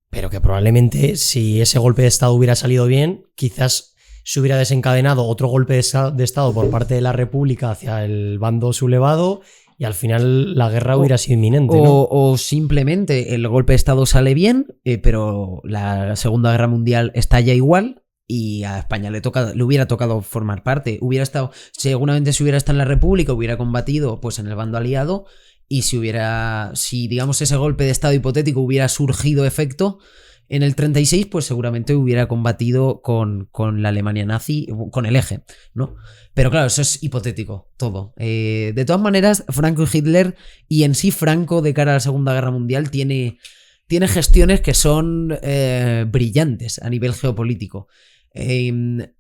Pero que probablemente si ese golpe de Estado hubiera salido bien, quizás se hubiera desencadenado otro golpe de Estado por parte de la República hacia el bando sublevado y al final la guerra hubiera sido inminente, ¿no? O simplemente el golpe de Estado sale bien, pero la Segunda Guerra Mundial estalla igual y a España le hubiera tocado formar parte. Seguramente si hubiera estado en la República, hubiera combatido pues en el bando aliado. Y si digamos ese golpe de Estado hipotético hubiera surgido efecto en el 36, pues seguramente hubiera combatido con la Alemania nazi, con el eje, ¿no? Pero claro, eso es hipotético, todo. De todas maneras, Franco y Hitler, y en sí Franco de cara a la Segunda Guerra Mundial, tiene gestiones que son brillantes a nivel geopolítico.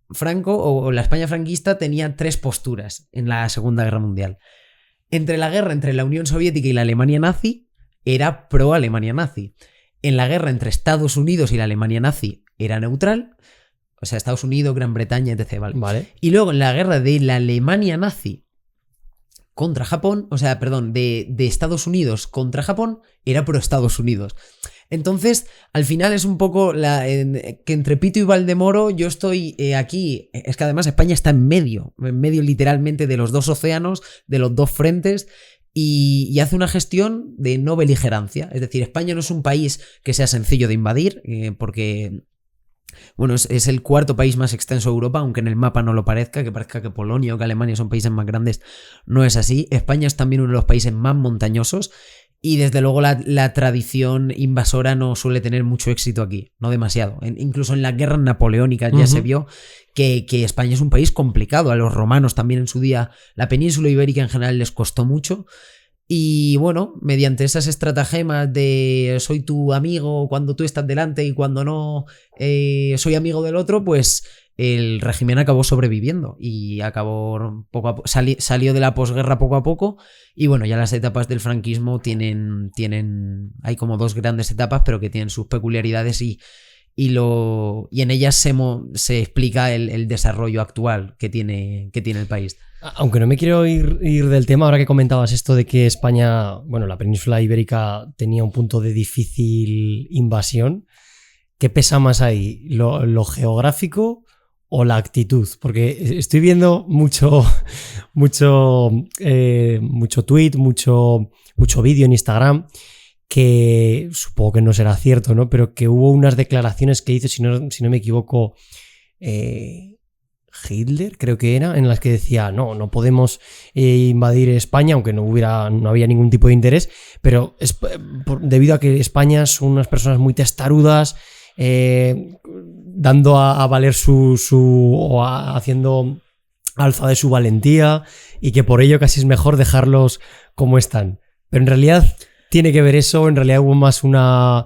Franco, o la España franquista, tenía 3 posturas en la Segunda Guerra Mundial. Entre la guerra entre la Unión Soviética y la Alemania nazi, era pro-Alemania nazi. En la guerra entre Estados Unidos y la Alemania nazi, era neutral. O sea, Estados Unidos, Gran Bretaña, etc. Vale. Y luego en la guerra de la Alemania nazi contra Japón, de Estados Unidos contra Japón, era pro-Estados Unidos. Entonces, al final es un poco que entre Pito y Valdemoro yo estoy aquí. Es que además España está en medio literalmente de los 2 océanos, de los 2 frentes, y hace una gestión de no beligerancia. Es decir, España no es un país que sea sencillo de invadir, porque bueno, es el 4º país más extenso de Europa, aunque en el mapa no lo parezca, que parezca que Polonia o que Alemania son países más grandes. No es así. España es también uno de los países más montañosos. Y desde luego la tradición invasora no suele tener mucho éxito aquí, no demasiado. Incluso en las guerras napoleónicas ya se vio que España es un país complicado. A los romanos también en su día, la península ibérica en general les costó mucho. Y bueno, mediante esas estratagemas de soy tu amigo cuando tú estás delante y cuando no soy amigo del otro, pues el régimen acabó sobreviviendo y acabó salió de la posguerra poco a poco. Y bueno, ya las etapas del franquismo hay como 2 grandes etapas, pero que tienen sus peculiaridades y en ellas se explica el desarrollo actual que tiene el país. Aunque no me quiero ir del tema, ahora que comentabas esto de que España, bueno, la península ibérica tenía un punto de difícil invasión, ¿qué pesa más ahí? ¿Lo geográfico o la actitud? Porque estoy viendo mucho tweet, mucho vídeo en Instagram, que supongo que no será cierto, ¿no? Pero que hubo unas declaraciones que hizo, si no me equivoco, Hitler, creo que era, en las que decía, no podemos invadir España, aunque no había ningún tipo de interés, pero debido a que España son unas personas muy testarudas, dando a valer haciendo alza de su valentía, y que por ello casi es mejor dejarlos como están. Pero en realidad tiene que ver eso, en realidad hubo más una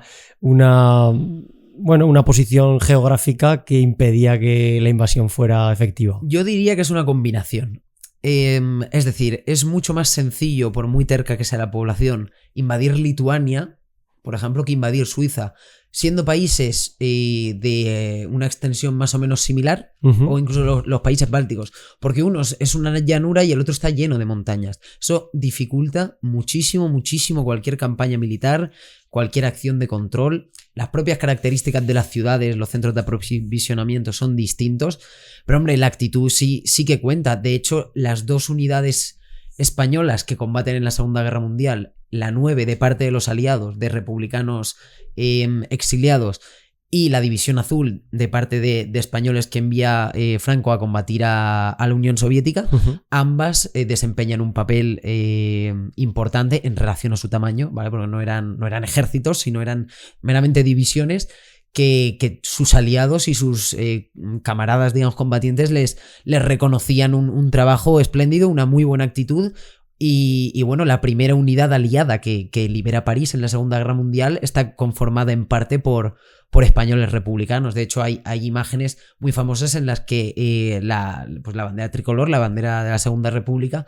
posición geográfica que impedía que la invasión fuera efectiva. Yo diría que es una combinación. Es decir, es mucho más sencillo, por muy terca que sea la población, invadir Lituania, por ejemplo, que invadir Suiza, siendo países de una extensión más o menos similar, o incluso los países bálticos, porque uno es una llanura y el otro está lleno de montañas. Eso dificulta muchísimo cualquier campaña militar, cualquier acción de control. Las propias características de las ciudades, los centros de aprovisionamiento son distintos, pero hombre, la actitud sí que cuenta. De hecho, las dos unidades españolas que combaten en la Segunda Guerra Mundial, la 9 de parte de los aliados, de republicanos exiliados, y la División Azul de parte de españoles que envía Franco a combatir a la Unión Soviética, ambas desempeñan un papel importante en relación a su tamaño, ¿vale? Porque no eran ejércitos, sino eran meramente divisiones que sus aliados y sus camaradas, digamos, combatientes les reconocían un trabajo espléndido, una muy buena actitud. Y bueno, la primera unidad aliada que libera París en la Segunda Guerra Mundial está conformada en parte por españoles republicanos. De hecho, hay imágenes muy famosas en las que la bandera tricolor, la bandera de la Segunda República,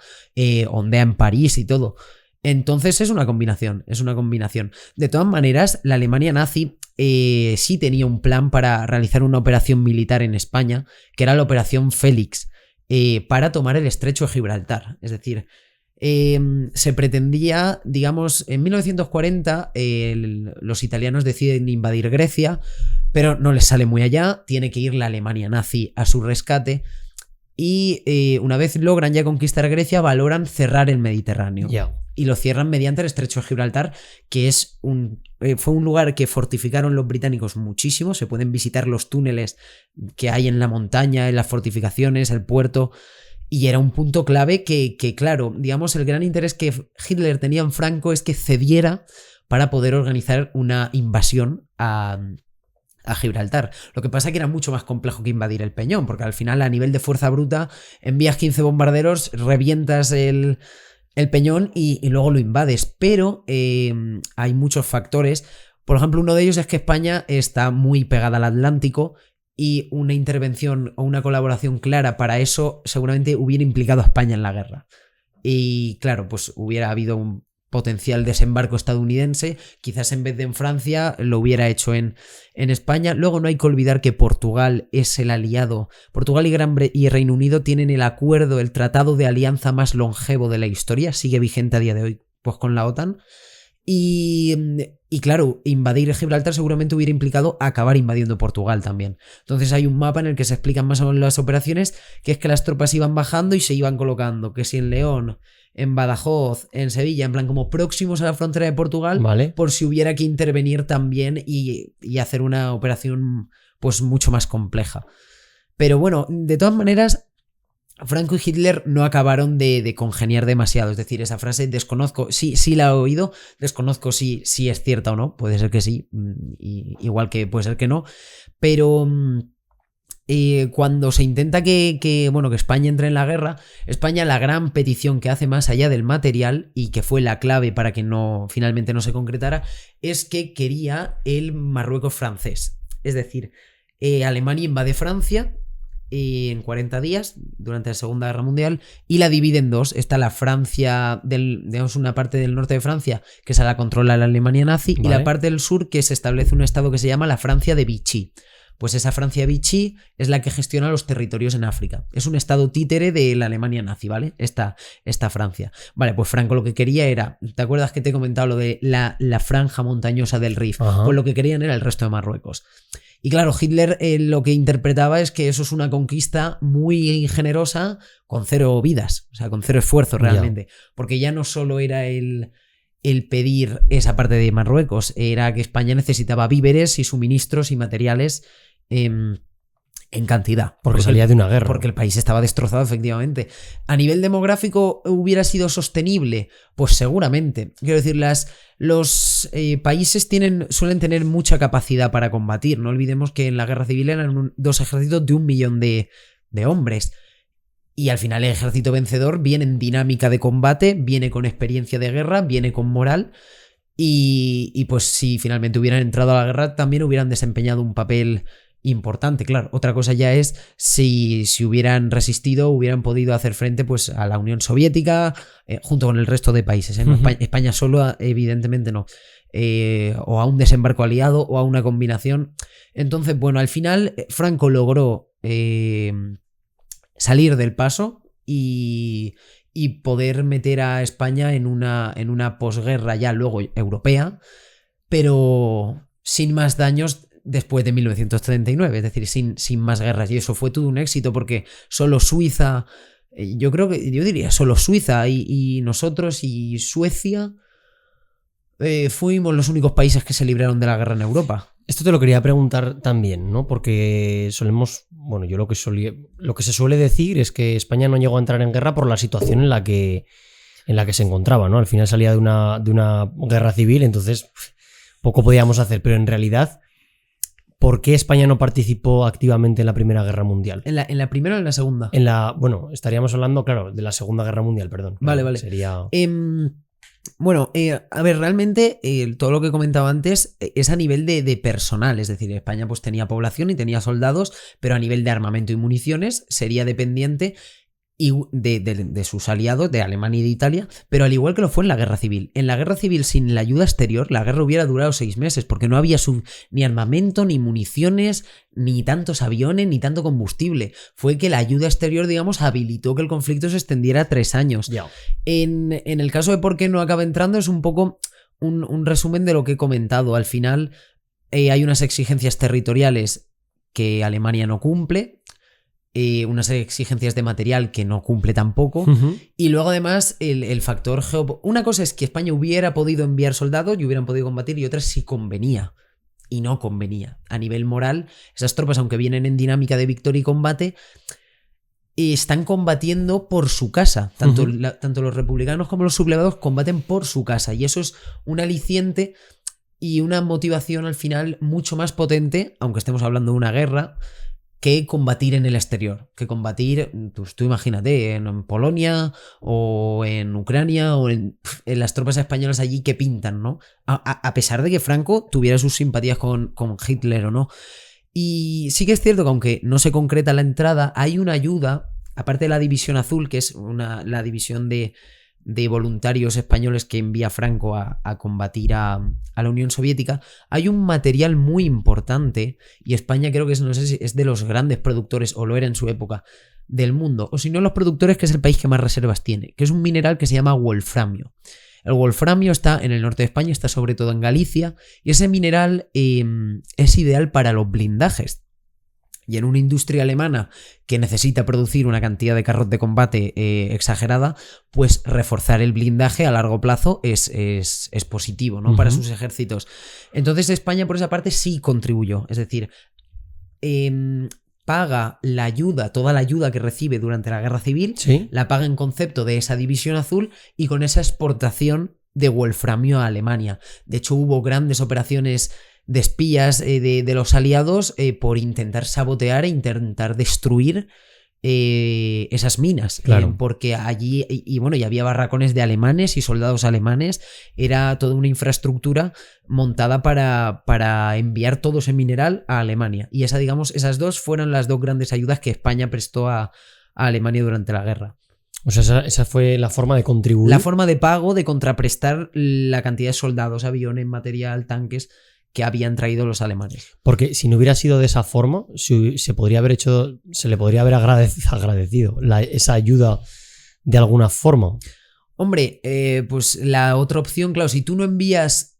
ondea en París y todo. Entonces es una combinación. De todas maneras, la Alemania nazi sí tenía un plan para realizar una operación militar en España, que era la Operación Félix, para tomar el Estrecho de Gibraltar. Es decir, se pretendía, digamos, en 1940 los italianos deciden invadir Grecia, pero no les sale muy allá, tiene que ir la Alemania nazi a su rescate, y una vez logran ya conquistar Grecia, valoran cerrar el Mediterráneo. Y lo cierran mediante el Estrecho de Gibraltar, que fue un lugar que fortificaron los británicos muchísimo. Se pueden visitar los túneles que hay en la montaña, en las fortificaciones, el puerto. Y era un punto clave que, claro, digamos, el gran interés que Hitler tenía en Franco es que cediera para poder organizar una invasión a Gibraltar. Lo que pasa es que era mucho más complejo que invadir el Peñón, porque al final, a nivel de fuerza bruta, envías 15 bombarderos, revientas el Peñón y luego lo invades. Pero hay muchos factores. Por ejemplo, uno de ellos es que España está muy pegada al Atlántico, y una intervención o una colaboración clara para eso seguramente hubiera implicado a España en la guerra. Y claro, pues hubiera habido un potencial desembarco estadounidense, quizás en vez de en Francia lo hubiera hecho en España. Luego no hay que olvidar que Portugal es el aliado. Portugal y Reino Unido tienen el acuerdo, el tratado de alianza más longevo de la historia, sigue vigente a día de hoy, pues con la OTAN. Y claro, invadir Gibraltar seguramente hubiera implicado acabar invadiendo Portugal también. Entonces hay un mapa en el que se explican más o menos las operaciones, que es que las tropas iban bajando y se iban colocando, que si en León, en Badajoz, en Sevilla, en plan como próximos a la frontera de Portugal, vale, por si hubiera que intervenir también y hacer una operación pues mucho más compleja. Pero bueno, de todas maneras, Franco y Hitler no acabaron de congeniar demasiado. Es decir, esa frase, desconozco, sí la he oído, desconozco si es cierta o no, puede ser que sí, igual que puede ser que no, pero cuando se intenta que España entre en la guerra, España, la gran petición que hace más allá del material, y que fue la clave para que finalmente no se concretara, es que quería el Marruecos francés. Es decir, Alemania invade Francia, en 40 días durante la Segunda Guerra Mundial y la divide en dos. Está la Francia, digamos una parte del norte de Francia, que esa la controla la Alemania nazi, y la parte del sur, que se establece un estado que se llama la Francia de Vichy. Pues esa Francia de Vichy es la que gestiona los territorios en África. Es un estado títere de la Alemania nazi, ¿vale? Esta Francia. Vale, pues Franco lo que quería era, ¿te acuerdas que te he comentado lo de la franja montañosa del Rif? Ajá. Pues lo que querían era el resto de Marruecos. Y claro, Hitler lo que interpretaba es que eso es una conquista muy generosa con 0 vidas, o sea, con 0 esfuerzo realmente. Porque ya no solo era el pedir esa parte de Marruecos, era que España necesitaba víveres y suministros y materiales en cantidad. Porque salía de una guerra. Porque el país estaba destrozado, efectivamente. A nivel demográfico, ¿hubiera sido sostenible? Pues seguramente. Quiero decir, los países suelen tener mucha capacidad para combatir. No olvidemos que en la guerra civil eran 2 ejércitos de 1 millón de hombres. Y al final el ejército vencedor viene en dinámica de combate, viene con experiencia de guerra, viene con moral. Y pues si finalmente hubieran entrado a la guerra, también hubieran desempeñado un papel importante, claro. Otra cosa ya es si hubieran resistido, hubieran podido hacer frente pues a la Unión Soviética junto con el resto de países, ¿eh? No, España solo, evidentemente no. O a un desembarco aliado o a una combinación. Entonces, bueno, al final Franco logró salir del paso y poder meter a España en una posguerra ya luego europea, pero sin más daños después de 1939, es decir, sin más guerras. Y eso fue todo un éxito porque solo Suiza, yo diría solo Suiza y nosotros y Suecia fuimos los únicos países que se libraron de la guerra en Europa. Esto te lo quería preguntar también, ¿no? Porque yo lo que se suele decir es que España no llegó a entrar en guerra por la situación en la que se encontraba, ¿no? Al final salía de una guerra civil, entonces poco podíamos hacer, pero en realidad, ¿por qué España no participó activamente en la Primera Guerra Mundial? ¿En la primera o en la segunda? Estaríamos hablando, claro, de la Segunda Guerra Mundial, perdón. Vale. Sería... Bueno, a ver, realmente todo lo que he comentado antes es a nivel de personal, es decir, España pues tenía población y tenía soldados, pero a nivel de armamento y municiones sería dependiente de sus aliados, de Alemania y de Italia, pero al igual que lo fue en la Guerra Civil. En la Guerra Civil, sin la ayuda exterior, la guerra hubiera durado 6 meses, porque no había ni armamento, ni municiones, ni tantos aviones, ni tanto combustible. Fue que la ayuda exterior, digamos, habilitó que el conflicto se extendiera 3 años. Yeah. En el caso de por qué no acaba entrando, es un poco un resumen de lo que he comentado. Al final hay unas exigencias territoriales que Alemania no cumple, unas exigencias de material que no cumple tampoco, y luego además el factor una cosa es que España hubiera podido enviar soldados y hubieran podido combatir, y otra es si convenía, y no convenía. A nivel moral, esas tropas, aunque vienen en dinámica de victoria y combate, están combatiendo por su casa. Tanto los republicanos como los sublevados combaten por su casa, y eso es un aliciente y una motivación al final mucho más potente, aunque estemos hablando de una guerra, que combatir en el exterior, que combatir, tú imagínate, en Polonia o en Ucrania o en las tropas españolas allí que pintan, ¿no? A pesar de que Franco tuviera sus simpatías con Hitler o no. Y sí que es cierto que aunque no se concreta la entrada, hay una ayuda, aparte de la División Azul, que es la división de voluntarios españoles que envía Franco a combatir a la Unión Soviética. Hay un material muy importante, y España creo que no sé si es de los grandes productores, o lo era en su época, del mundo, o si no los productores, que es el país que más reservas tiene, que es un mineral que se llama wolframio. El wolframio está en el norte de España, está sobre todo en Galicia, y ese mineral es ideal para los blindajes. Y en una industria alemana que necesita producir una cantidad de carros de combate exagerada, pues reforzar el blindaje a largo plazo es positivo, ¿no? Para sus ejércitos. Entonces España por esa parte sí contribuyó. Es decir, paga la ayuda, toda la ayuda que recibe durante la Guerra Civil, ¿sí? La paga en concepto de esa División Azul y con esa exportación de wolframio a Alemania. De hecho, hubo grandes operaciones de espías de los aliados por intentar sabotear e intentar destruir esas minas, Claro. porque allí, y bueno, y había barracones de alemanes y soldados alemanes, era toda una infraestructura montada para enviar todo ese mineral a Alemania. Y esas dos fueron las dos grandes ayudas que España prestó a Alemania durante la guerra. O sea, esa fue la forma de contribuir. La forma de pago de contraprestar la cantidad de soldados, aviones, material, tanques que habían traído los alemanes. Porque si no hubiera sido de esa forma, se le podría haber agradecido esa ayuda de alguna forma. Hombre, pues la otra opción, claro, si tú no envías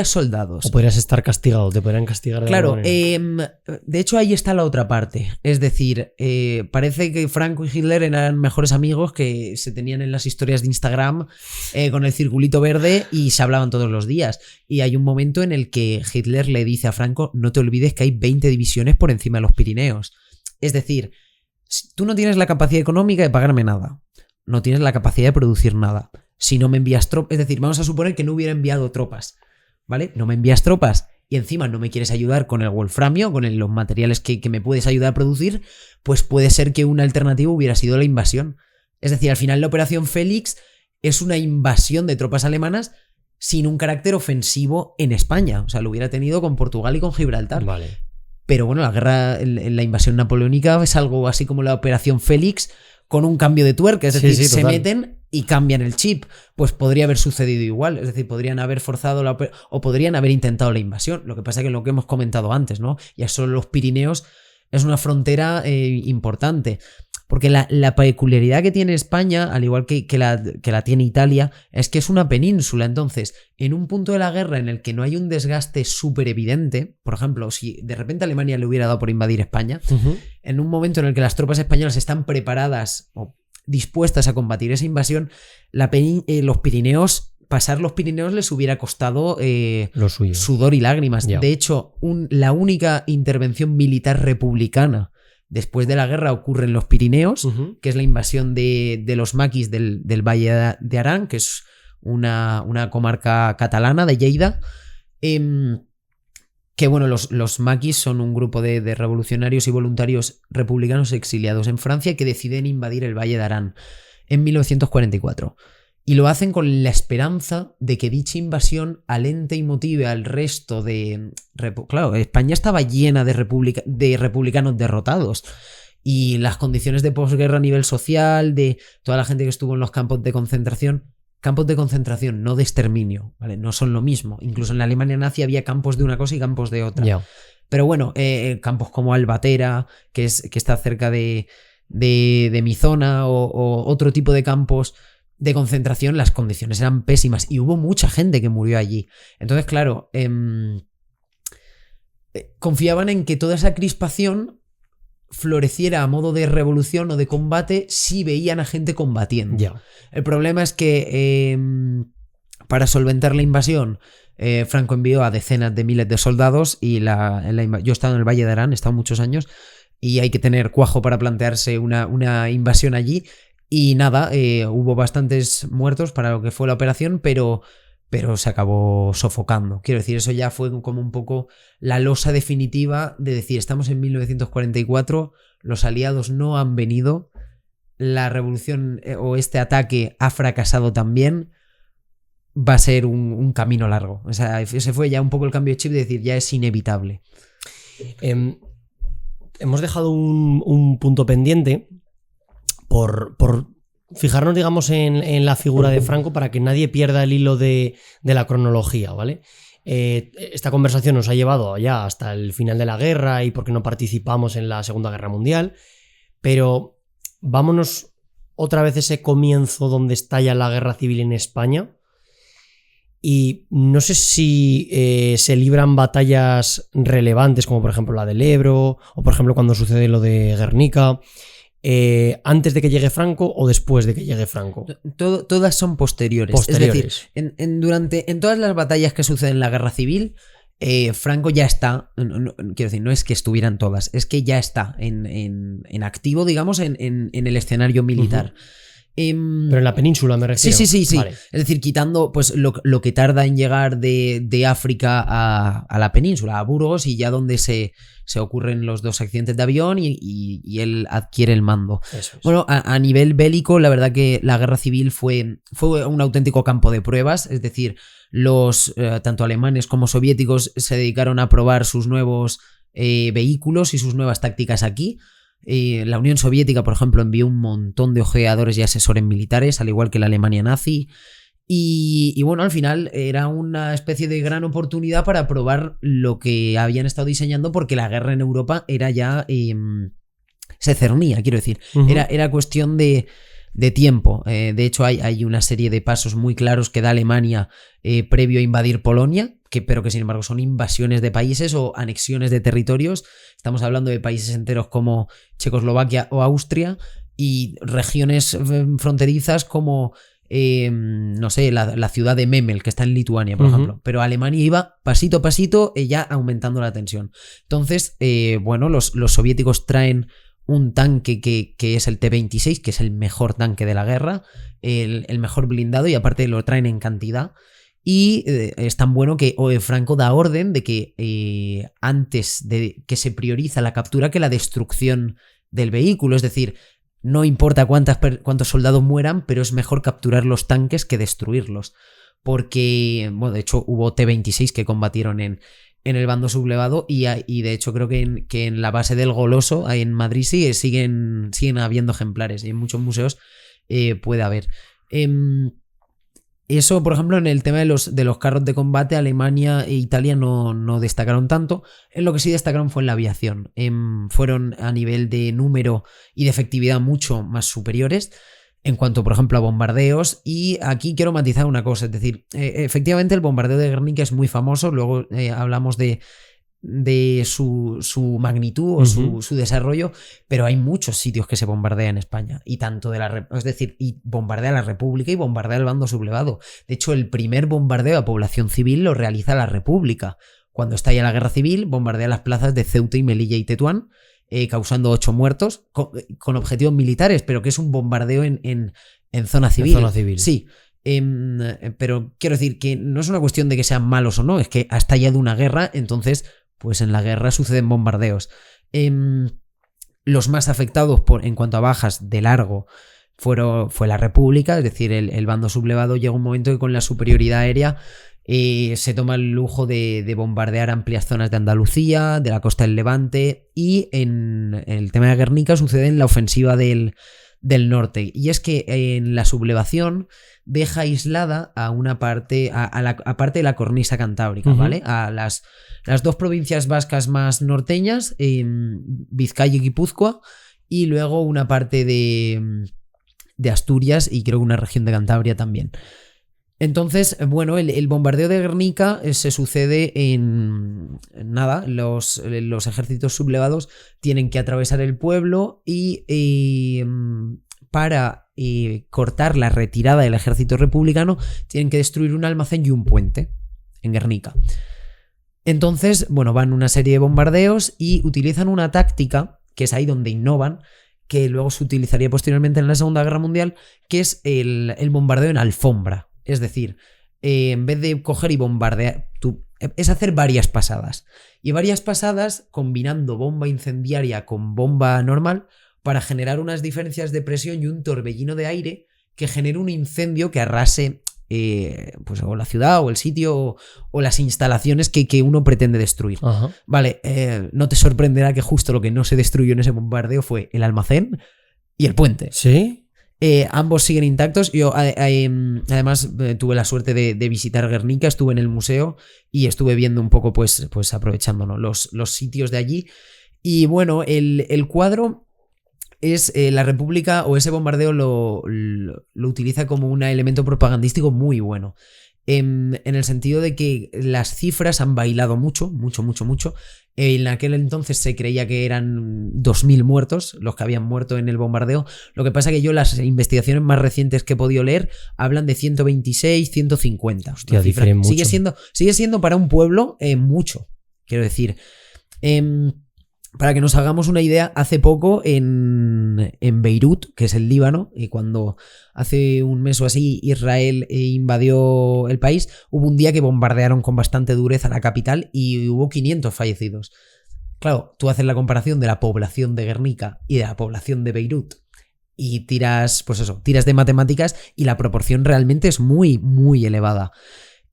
soldados. O podrías estar castigado, te podrían castigar de Claro, alguna manera. de hecho ahí está la otra parte. Es decir, parece que Franco y Hitler eran mejores amigos que se tenían en las historias de Instagram con el circulito verde y se hablaban todos los días. Y hay un momento en el que Hitler le dice a Franco, no te olvides que hay 20 divisiones por encima de los Pirineos. Es decir, tú no tienes la capacidad económica de pagarme nada, no tienes la capacidad de producir nada. Si no me envías tropas, es decir, vamos a suponer que no hubiera enviado tropas, ¿vale? No me envías tropas y encima no me quieres ayudar con el wolframio, con los materiales que me puedes ayudar a producir, pues puede ser que una alternativa hubiera sido la invasión. Es decir, al final la Operación Félix es una invasión de tropas alemanas sin un carácter ofensivo en España. O sea, lo hubiera tenido con Portugal y con Gibraltar. Vale. Pero bueno, la invasión napoleónica es algo así como la Operación Félix con un cambio de tuerca. Es decir, se meten y cambian el chip. Pues podría haber sucedido igual. Es decir, podrían haber forzado o podrían haber intentado la invasión. Lo que pasa es que lo que hemos comentado antes, ¿no? Ya solo los Pirineos es una frontera importante. Porque la peculiaridad que tiene España, al igual que la tiene Italia, es que es una península. Entonces, en un punto de la guerra en el que no hay un desgaste súper evidente, por ejemplo, si de repente Alemania le hubiera dado por invadir España, en un momento en el que las tropas españolas están preparadas o dispuestas a combatir esa invasión, los Pirineos, pasar los Pirineos les hubiera costado sudor y lágrimas. Ya. De hecho, la única intervención militar republicana después de la guerra ocurre en los Pirineos, que es la invasión de los maquis del Valle de Arán, que es una comarca catalana de Lleida. Que bueno, los maquis son un grupo de revolucionarios y voluntarios republicanos exiliados en Francia que deciden invadir el Valle de Arán en 1944. Y lo hacen con la esperanza de que dicha invasión alente y motive al resto de... Claro, España estaba llena de republicanos derrotados. Y las condiciones de posguerra a nivel social, de toda la gente que estuvo en los campos de concentración, no de exterminio, ¿vale? No son lo mismo. Incluso en la Alemania nazi había campos de una cosa y campos de otra. Yeah. Pero bueno, campos como Albatera, que está cerca de mi zona, o otro tipo de campos de concentración, las condiciones eran pésimas y hubo mucha gente que murió allí. Entonces, claro, confiaban en que toda esa crispación floreciera a modo de revolución o de combate si veían a gente combatiendo. Yeah. El problema es que para solventar la invasión, Franco envió a decenas de miles de soldados y yo he estado en el Valle de Arán, he estado muchos años y hay que tener cuajo para plantearse una invasión allí. Y nada, hubo bastantes muertos para lo que fue la operación, pero se acabó sofocando. Quiero decir, eso ya fue como un poco la losa definitiva de decir, estamos en 1944, los aliados no han venido, la revolución o este ataque ha fracasado también, va a ser un camino largo. O sea, ese fue ya un poco el cambio de chip de decir, ya es inevitable. Hemos dejado un punto pendiente por fijarnos, digamos, en la figura de Franco para que nadie pierda el hilo de la cronología, ¿vale? Esta conversación nos ha llevado ya hasta el final de la guerra y por qué no participamos en la Segunda Guerra Mundial, pero vámonos otra vez a ese comienzo donde estalla la guerra civil en España. Y no sé si se libran batallas relevantes como por ejemplo la del Ebro o por ejemplo cuando sucede lo de Guernica. ¿Antes de que llegue Franco o después de que llegue Franco? Todas son posteriores. Es decir, en todas las batallas que suceden en la guerra civil, Franco ya está, quiero decir, no es que estuvieran todas, es que ya está en activo, digamos, en el escenario militar. Pero en la península me refiero. Sí. Vale. Es decir, quitando pues lo que tarda en llegar de África a la península, a Burgos, y ya donde se ocurren los 2 accidentes de avión y él adquiere el mando. Eso es. Bueno, a nivel bélico, la verdad que la guerra civil fue un auténtico campo de pruebas. Es decir, tanto alemanes como soviéticos se dedicaron a probar sus nuevos vehículos y sus nuevas tácticas aquí. La Unión Soviética, por ejemplo, envió un montón de ojeadores y asesores militares, al igual que la Alemania nazi. Y bueno, al final era una especie de gran oportunidad para probar lo que habían estado diseñando, porque la guerra en Europa era ya... se cernía, quiero decir. Uh-huh. Era cuestión de tiempo. De hecho, hay una serie de pasos muy claros que da Alemania previo a invadir Polonia, pero que sin embargo son invasiones de países o anexiones de territorios. Estamos hablando de países enteros como Checoslovaquia o Austria, y regiones fronterizas como no sé, la ciudad de Memel, que está en Lituania, por ejemplo. Pero Alemania iba pasito a pasito, ya aumentando la tensión. Entonces, bueno, los soviéticos traen un tanque que es el T-26, que es el mejor tanque de la guerra, el mejor blindado, y aparte lo traen en cantidad. Y es tan bueno que Franco da orden de que antes de que se prioriza la captura que la destrucción del vehículo. Es decir, no importa cuántos soldados mueran, pero es mejor capturar los tanques que destruirlos. Porque, bueno, de hecho hubo T-26 que combatieron en el bando sublevado, y de hecho creo que en la base del Goloso, ahí en Madrid, siguen habiendo ejemplares, y en muchos museos puede haber. Eso, por ejemplo, en el tema de los carros de combate, Alemania e Italia no destacaron tanto. En lo que sí destacaron fue en la aviación. Fueron a nivel de número y de efectividad mucho más superiores en cuanto, por ejemplo, a bombardeos. Y aquí quiero matizar una cosa, es decir, efectivamente el bombardeo de Guernica es muy famoso. Luego hablamos de su magnitud o su desarrollo, pero hay muchos sitios que se bombardean en España, y tanto es decir, y bombardea la República y bombardea el bando sublevado. De hecho, el primer bombardeo a población civil lo realiza la República. Cuando estalla la guerra civil, bombardea las plazas de Ceuta y Melilla y Tetuán, causando 8 muertos con objetivos militares, pero que es un bombardeo en zona civil. En zona civil. Sí. Pero quiero decir que no es una cuestión de que sean malos o no, es que ha estallado una guerra, entonces pues en la guerra suceden bombardeos. Los más afectados en cuanto a bajas de largo fue la República, es decir, el bando sublevado. Llega un momento que con la superioridad aérea se toma el lujo de bombardear amplias zonas de Andalucía, de la costa del Levante, y en el tema de Guernica sucede en la ofensiva del norte. Y es que en la sublevación deja aislada a una parte, aparte de la cornisa cantábrica, ¿vale? A las 2 provincias vascas más norteñas, Vizcaya y Guipúzcoa, y luego una parte de Asturias y creo que una región de Cantabria también. Entonces, bueno, el bombardeo de Guernica se sucede en nada. Los ejércitos sublevados tienen que atravesar el pueblo y para cortar la retirada del ejército republicano tienen que destruir un almacén y un puente en Guernica. Entonces, bueno, van una serie de bombardeos y utilizan una táctica, que es ahí donde innovan, que luego se utilizaría posteriormente en la Segunda Guerra Mundial, que es el bombardeo en alfombra. Es decir, en vez de coger y bombardear, es hacer varias pasadas. Y varias pasadas combinando bomba incendiaria con bomba normal para generar unas diferencias de presión y un torbellino de aire que genere un incendio que arrase pues o la ciudad o el sitio o las instalaciones que uno pretende destruir. Ajá. Vale, no te sorprenderá que justo lo que no se destruyó en ese bombardeo fue el almacén y el puente. ¿Sí? Ambos siguen intactos. Yo además tuve la suerte de visitar Guernica, estuve en el museo y estuve viendo un poco, pues aprovechándonos los sitios de allí. Y bueno, el cuadro es la República, o ese bombardeo lo utiliza como un elemento propagandístico muy bueno. En el sentido de que las cifras han bailado mucho. En aquel entonces se creía que eran 2.000 muertos los que habían muerto en el bombardeo. Lo que pasa que yo las investigaciones más recientes que he podido leer hablan de 126, 150. Hostia, difieren mucho. Sigue siendo para un pueblo mucho, quiero decir. Para que nos hagamos una idea, hace poco en Beirut, que es el Líbano, y cuando hace un mes o así Israel invadió el país, hubo un día que bombardearon con bastante dureza la capital y hubo 500 fallecidos. Claro, tú haces la comparación de la población de Guernica y de la población de Beirut y tiras de matemáticas y la proporción realmente es muy, muy elevada.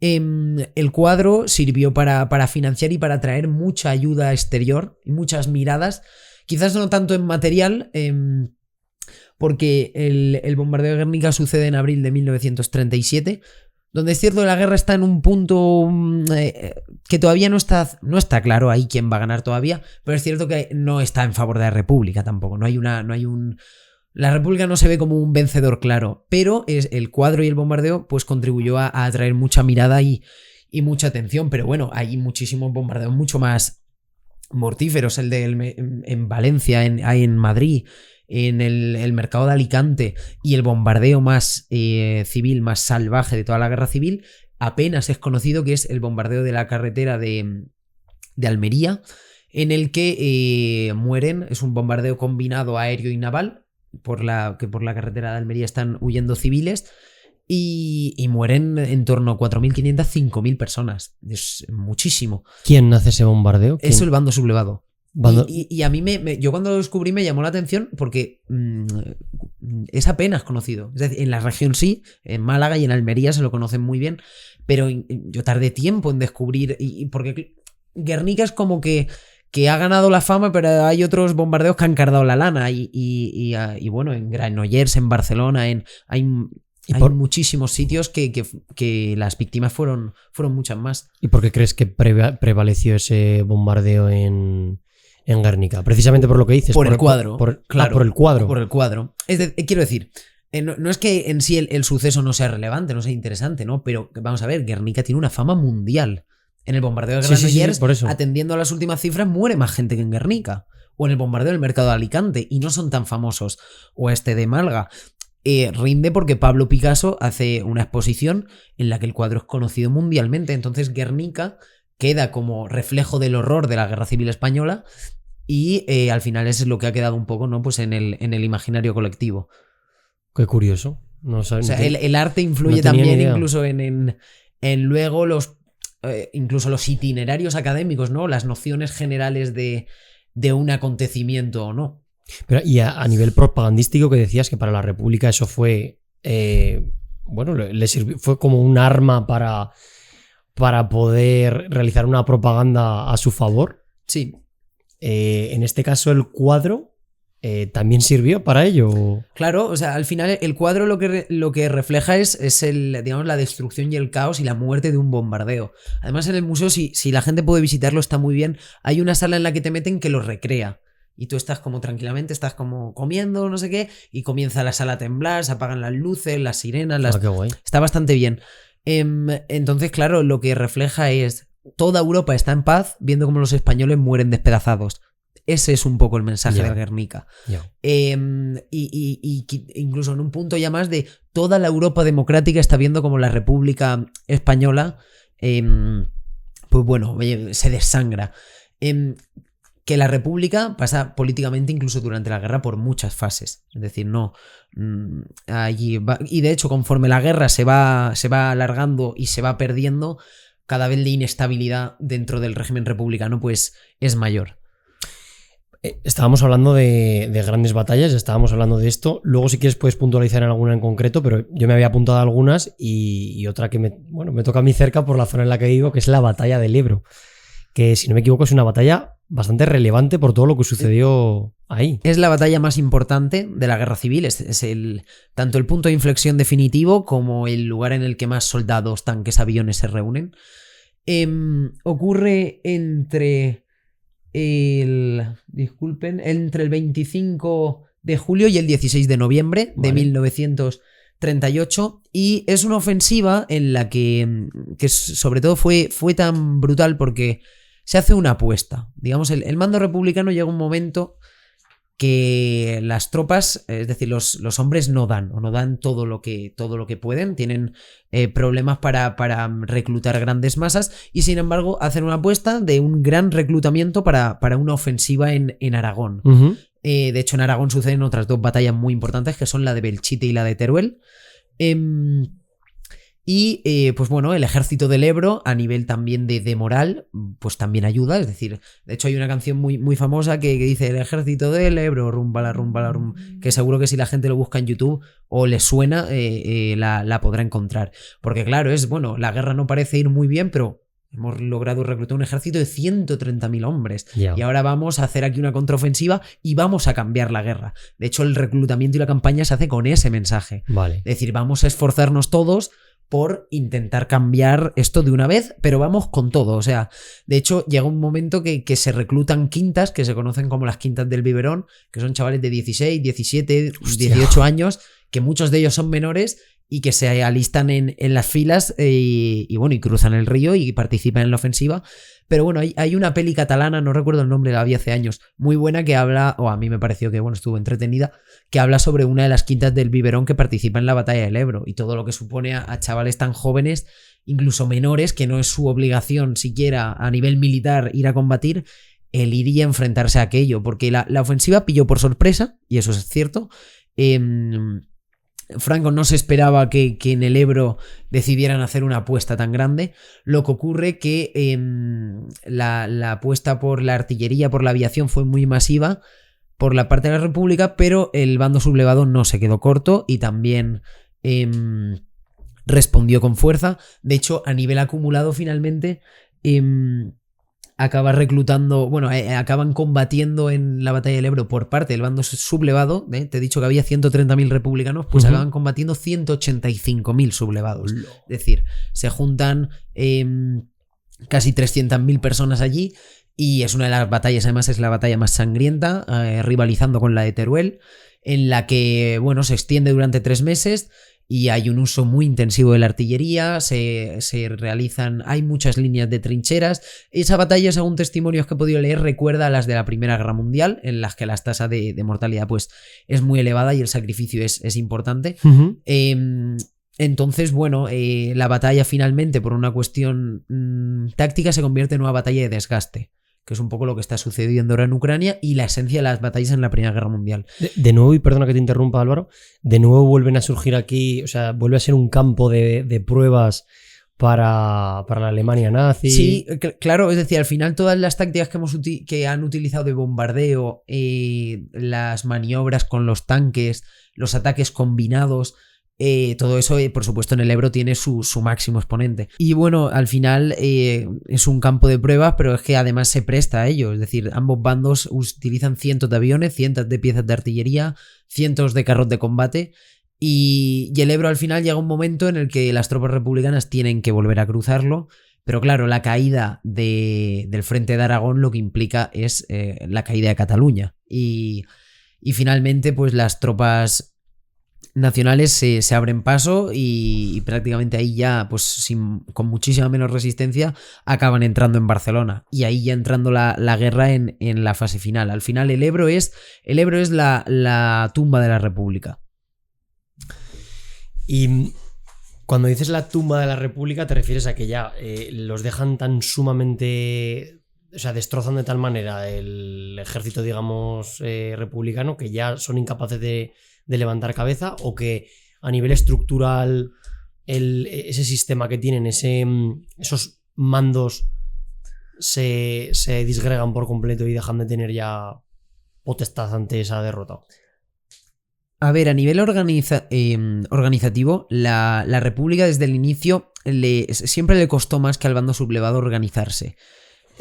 El cuadro sirvió para financiar y para traer mucha ayuda exterior y muchas miradas, quizás no tanto en material, porque el bombardeo de Guernica sucede en abril de 1937, donde es cierto que la guerra está en un punto que todavía no está claro ahí quién va a ganar todavía, pero es cierto que no está en favor de la República tampoco, la República no se ve como un vencedor claro, pero el cuadro y el bombardeo pues contribuyó a atraer mucha mirada y mucha atención. Pero bueno, hay muchísimos bombardeos mucho más mortíferos. El en Valencia, en Madrid, en el mercado de Alicante, y el bombardeo más civil, más salvaje de toda la guerra civil, apenas es conocido, que es el bombardeo de la carretera de Almería, en el que mueren, es un bombardeo combinado aéreo y naval, que por la carretera de Almería están huyendo civiles y mueren en torno a 4.500, 5.000 personas. Es muchísimo. ¿Quién hace ese bombardeo? Es el bando sublevado. Y a mí, yo cuando lo descubrí me llamó la atención porque es apenas conocido. Es decir, en la región sí, en Málaga y en Almería se lo conocen muy bien, pero yo tardé tiempo en descubrir, porque Guernica es como que ha ganado la fama, pero hay otros bombardeos que han cargado la lana. Y bueno, en Granollers, en Barcelona, hay muchísimos sitios que las víctimas fueron muchas más. ¿Y por qué crees que prevaleció ese bombardeo en Guernica? Precisamente por lo que dices. Por el cuadro. Claro, por el cuadro. Por el cuadro. Quiero decir, no es que en sí el suceso no sea relevante, no sea interesante, ¿no? Pero vamos a ver, Guernica tiene una fama mundial. En el bombardeo de Granollers, sí, atendiendo a las últimas cifras, muere más gente que en Guernica. O en el bombardeo del mercado de Alicante, y no son tan famosos. O de Málaga. Rinde porque Pablo Picasso hace una exposición en la que el cuadro es conocido mundialmente. Entonces Guernica queda como reflejo del horror de la Guerra Civil Española y al final es lo que ha quedado un poco, ¿no? Pues en el imaginario colectivo. Qué curioso. No sabes, o sea, el arte influye también incluso en luego incluso los itinerarios académicos, ¿no? Las nociones generales de un acontecimiento o no. Pero, y a nivel propagandístico, que decías que para la República eso fue le sirvió, fue como un arma para poder realizar una propaganda a su favor. Sí. En este caso el cuadro también sirvió para ello. Claro, o sea, al final el cuadro lo que refleja es digamos, la destrucción y el caos y la muerte de un bombardeo. Además, en el museo, si la gente puede visitarlo, está muy bien. Hay una sala en la que te meten que lo recrea. Y tú estás como tranquilamente, estás como comiendo, no sé qué, y comienza la sala a temblar, se apagan las luces, las sirenas, qué guay. Está bastante bien. Entonces, claro, lo que refleja es toda Europa está en paz viendo cómo los españoles mueren despedazados. Ese es un poco el mensaje de Guernica. Y incluso en un punto ya más de toda la Europa democrática está viendo como la República Española pues bueno, se desangra. Que la República pasa políticamente incluso durante la guerra por muchas fases. Es decir, no allí va, y de hecho conforme la guerra se va alargando y se va perdiendo, cada vez la inestabilidad dentro del régimen republicano pues es mayor. Estábamos hablando de grandes batallas, estábamos hablando de esto. Luego, si quieres, puedes puntualizar en alguna en concreto, pero yo me había apuntado a algunas y otra que me toca a mí cerca por la zona en la que vivo, que es la batalla del Ebro. Que, si no me equivoco, es una batalla bastante relevante por todo lo que sucedió ahí. Es la batalla más importante de la guerra civil. Es tanto el punto de inflexión definitivo como el lugar en el que más soldados, tanques, aviones se reúnen. Ocurre entre el 25 de julio y el 16 de noviembre de 1938, y es una ofensiva en la que sobre todo fue tan brutal porque se hace una apuesta. Digamos, el mando republicano llega un momento que las tropas, es decir, los hombres no dan todo lo que pueden, tienen problemas para reclutar grandes masas y sin embargo hacen una apuesta de un gran reclutamiento para una ofensiva en Aragón. De hecho, en Aragón suceden otras 2 batallas muy importantes que son la de Belchite y la de Teruel. Pues bueno, el ejército del Ebro a nivel también de moral pues también ayuda, es decir, de hecho hay una canción muy, muy famosa que dice el ejército del Ebro, rumba la rumba, que seguro que si la gente lo busca en YouTube o le suena la podrá encontrar, porque claro, la guerra no parece ir muy bien, pero hemos logrado reclutar un ejército de 130.000 hombres y ahora vamos a hacer aquí una contraofensiva y vamos a cambiar la guerra. De hecho, el reclutamiento y la campaña se hace con ese mensaje, es decir, vamos a esforzarnos todos por intentar cambiar esto de una vez, pero vamos con todo. O sea, de hecho, llega un momento que se reclutan quintas, que se conocen como las quintas del biberón, que son chavales de 16, 17, 18 años, que muchos de ellos son menores y que se alistan en las filas y cruzan el río y participan en la ofensiva. Pero bueno, hay una peli catalana, no recuerdo el nombre, la vi hace años, muy buena, que habla, o a mí me pareció que estuvo entretenida, que habla sobre una de las quintas del biberón que participa en la batalla del Ebro y todo lo que supone a chavales tan jóvenes, incluso menores, que no es su obligación siquiera a nivel militar ir a combatir, el ir y enfrentarse a aquello, porque la ofensiva pilló por sorpresa, y eso es cierto. Franco no se esperaba que en el Ebro decidieran hacer una apuesta tan grande. Lo que ocurre que la apuesta por la artillería, por la aviación, fue muy masiva por la parte de la República, pero el bando sublevado no se quedó corto y también respondió con fuerza. De hecho, a nivel acumulado, finalmente acaba reclutando, acaban combatiendo en la batalla del Ebro por parte del bando sublevado, te he dicho que había 130.000 republicanos, pues acaban combatiendo 185.000 sublevados. Es decir, se juntan casi 300.000 personas allí y es una de las batallas, además es la batalla más sangrienta, rivalizando con la de Teruel, en la que, se extiende durante 3 meses. Y hay un uso muy intensivo de la artillería, se realizan, hay muchas líneas de trincheras. Esa batalla, según testimonios que he podido leer, recuerda a las de la Primera Guerra Mundial, en las que la tasa de mortalidad pues es muy elevada y el sacrificio es importante. Entonces, la batalla finalmente, por una cuestión táctica, se convierte en una batalla de desgaste, que es un poco lo que está sucediendo ahora en Ucrania y la esencia de las batallas en la Primera Guerra Mundial. De nuevo, y perdona que te interrumpa, Álvaro, de nuevo vuelven a surgir aquí, o sea, vuelve a ser un campo de pruebas para la Alemania nazi. Sí, claro, es decir, al final todas las tácticas que han utilizado de bombardeo, las maniobras con los tanques, los ataques combinados, todo eso, por supuesto, en el Ebro tiene su máximo exponente. Y al final es un campo de pruebas, pero es que además se presta a ello. Es decir, ambos bandos utilizan cientos de aviones, cientos de piezas de artillería, cientos de carros de combate. Y el Ebro al final llega un momento en el que las tropas republicanas tienen que volver a cruzarlo. Pero claro, la caída del frente de Aragón lo que implica es la caída de Cataluña. Y finalmente, pues las tropas nacionales se abren paso y prácticamente ahí ya, pues con muchísima menos resistencia, acaban entrando en Barcelona. Y ahí ya entrando la guerra en la fase final. Al final el Ebro es la tumba de la República. Y cuando dices la tumba de la República, te refieres a que ya los dejan tan sumamente... O sea, destrozan de tal manera el ejército, digamos, republicano, que ya son incapaces de levantar cabeza, o que a nivel estructural ese sistema que tienen, esos mandos se disgregan por completo y dejan de tener ya potestad ante esa derrota. A ver, a nivel organizativo, la República desde el inicio siempre le costó más que al bando sublevado organizarse.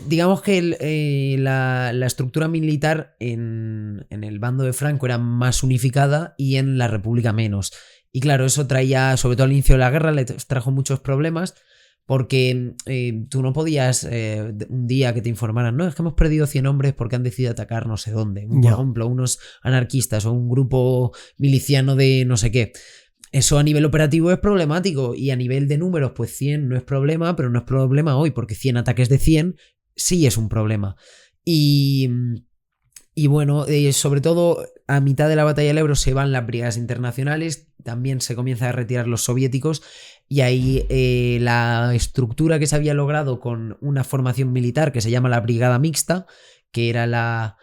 Digamos que la estructura militar en el bando de Franco era más unificada y en la República menos. Y claro, eso traía, sobre todo al inicio de la guerra, le trajo muchos problemas porque tú no podías un día que te informaran, no, es que hemos perdido 100 hombres porque han decidido atacar no sé dónde. Por ejemplo, unos anarquistas o un grupo miliciano de no sé qué. Eso a nivel operativo es problemático y a nivel de números, pues 100 no es problema, pero no es problema hoy porque 100 ataques de 100 sí es un problema. Y Y bueno, sobre todo a mitad de la batalla del Ebro se van las brigadas internacionales, también se comienza a retirar los soviéticos y ahí la estructura que se había logrado con una formación militar que se llama la Brigada Mixta, que era la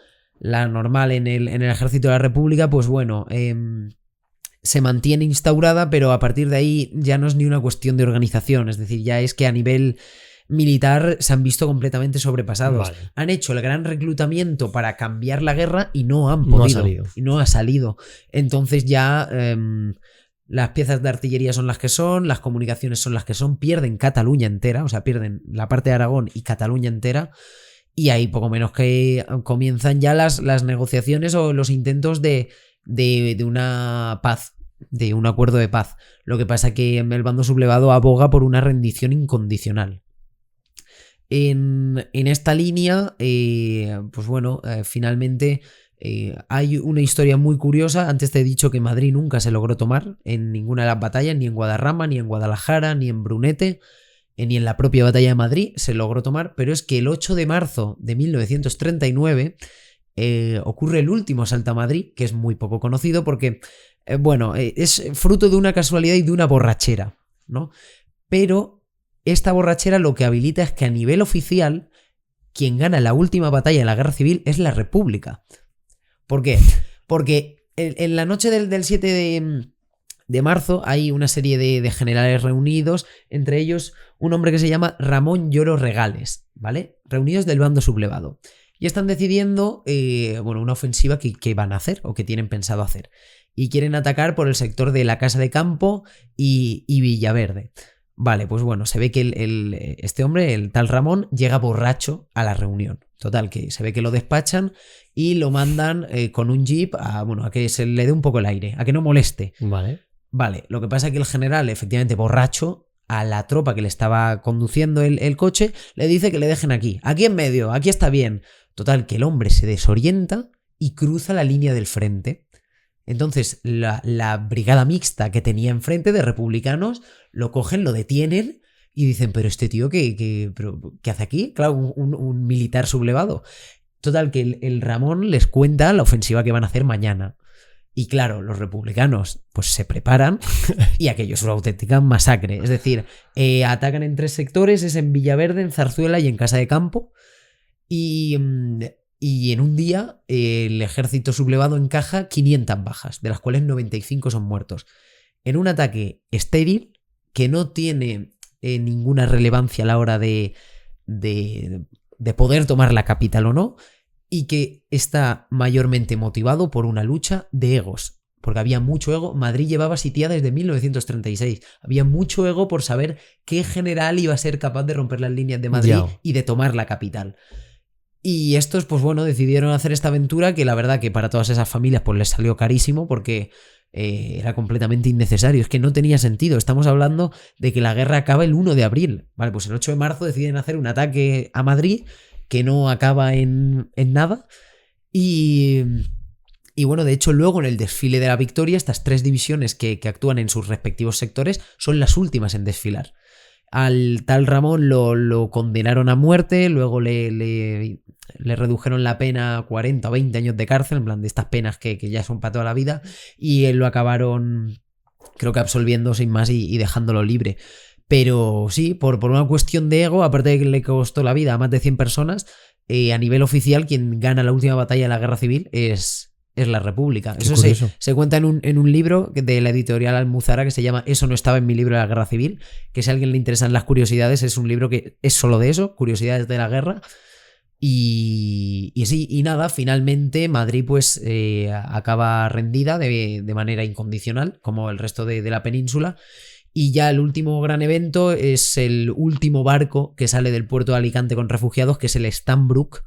normal en el ejército de la República, pues bueno, se mantiene instaurada, pero a partir de ahí ya no es ni una cuestión de organización, es decir, ya es que a nivel militar se han visto completamente sobrepasados. Vale. Han hecho el gran reclutamiento para cambiar la guerra y no han podido. Y no ha salido. Entonces ya las piezas de artillería son las que son, las comunicaciones son las que son, pierden Cataluña entera, o sea, pierden la parte de Aragón y Cataluña entera. Y ahí poco menos que comienzan ya las negociaciones o los intentos de una paz, de un acuerdo de paz. Lo que pasa es que el bando sublevado aboga por una rendición incondicional. En esta línea, pues bueno, finalmente hay una historia muy curiosa. Antes te he dicho que Madrid nunca se logró tomar en ninguna de las batallas, ni en Guadarrama, ni en Guadalajara, ni en Brunete, ni en la propia batalla de Madrid se logró tomar, pero es que el 8 de marzo de 1939 ocurre el último asalto a Madrid, que es muy poco conocido porque, bueno, es fruto de una casualidad y de una borrachera, ¿no? Pero esta borrachera lo que habilita es que a nivel oficial, quien gana la última batalla de la Guerra Civil es la República. ¿Por qué? Porque en la noche del 7 de marzo hay una serie de generales reunidos, entre ellos un hombre que se llama Ramón Lloro Regales, ¿vale? Reunidos del bando sublevado. Y están decidiendo, bueno, una ofensiva que van a hacer o que tienen pensado hacer. Y quieren atacar por el sector de la Casa de Campo y Villaverde. Vale, pues bueno, se ve que este hombre, el tal Ramón, llega borracho a la reunión. Total, que se ve que lo despachan y lo mandan con un jeep a que se le dé un poco el aire, a que no moleste. Vale, lo que pasa es que el general, efectivamente borracho, a la tropa que le estaba conduciendo el coche, le dice que le dejen aquí en medio, aquí está bien. Total, que el hombre se desorienta y cruza la línea del frente. Entonces la brigada mixta que tenía enfrente de republicanos lo cogen, lo detienen y dicen, pero este tío ¿qué hace aquí? Claro, un militar sublevado. Total, que el Ramón les cuenta la ofensiva que van a hacer mañana. Y claro, los republicanos pues se preparan y aquello es una auténtica masacre. Es decir, atacan en 3 sectores, es en Villaverde, en Zarzuela y en Casa de Campo. Y en un día el ejército sublevado encaja 500 bajas, de las cuales 95 son muertos. En un ataque estéril que no tiene ninguna relevancia a la hora de poder tomar la capital o no, y que está mayormente motivado por una lucha de egos. Porque había mucho ego. Madrid llevaba sitiada desde 1936. Había mucho ego por saber qué general iba a ser capaz de romper las líneas de Madrid y de tomar la capital. Y estos, pues bueno, decidieron hacer esta aventura que la verdad que para todas esas familias pues les salió carísimo porque era completamente innecesario. Es que no tenía sentido. Estamos hablando de que la guerra acaba el 1 de abril. Vale, pues el 8 de marzo deciden hacer un ataque a Madrid que no acaba en nada. Y bueno, de hecho luego en el desfile de la victoria estas 3 divisiones que actúan en sus respectivos sectores son las últimas en desfilar. Al tal Ramón lo condenaron a muerte, luego le redujeron la pena a 40 o 20 años de cárcel, en plan de estas penas que ya son para toda la vida, y él lo acabaron, creo que absolviendo sin más y dejándolo libre. Pero sí, por una cuestión de ego, aparte de que le costó la vida a más de 100 personas, a nivel oficial quien gana la última batalla de la Guerra Civil es la República. Eso se cuenta en un libro de la editorial Almuzara que se llama Eso no estaba en mi libro de la Guerra Civil, que si a alguien le interesan las curiosidades es un libro que es solo de eso, curiosidades de la guerra. Y sí, y nada, finalmente Madrid pues acaba rendida de manera incondicional, como el resto de la península. Y ya el último gran evento es el último barco que sale del puerto de Alicante con refugiados, que es el Stanbrook,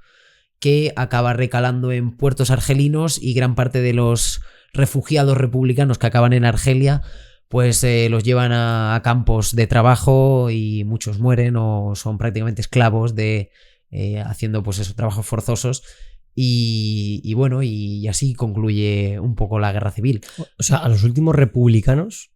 que acaba recalando en puertos argelinos y gran parte de los refugiados republicanos que acaban en Argelia pues los llevan a campos de trabajo y muchos mueren o son prácticamente esclavos haciendo pues esos trabajos forzosos y bueno, y así concluye un poco la guerra civil. O sea, a los últimos republicanos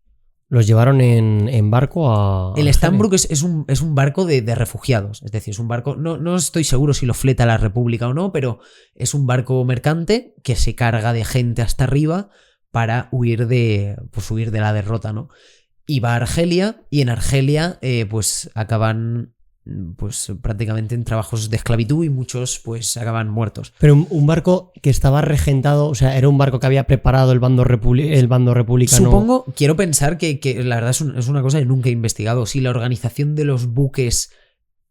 Los llevaron en barco a... El Stanbrook es un barco de refugiados. Es decir, es un barco... No estoy seguro si lo fleta la República o no, pero es un barco mercante que se carga de gente hasta arriba para huir de la derrota, ¿no? Y va a Argelia, y en Argelia pues acaban pues prácticamente en trabajos de esclavitud y muchos pues acaban muertos. Pero un barco que estaba regentado, o sea, era un barco que había preparado el bando republicano. Supongo, quiero pensar que la verdad es una cosa que nunca he investigado, si la organización de los buques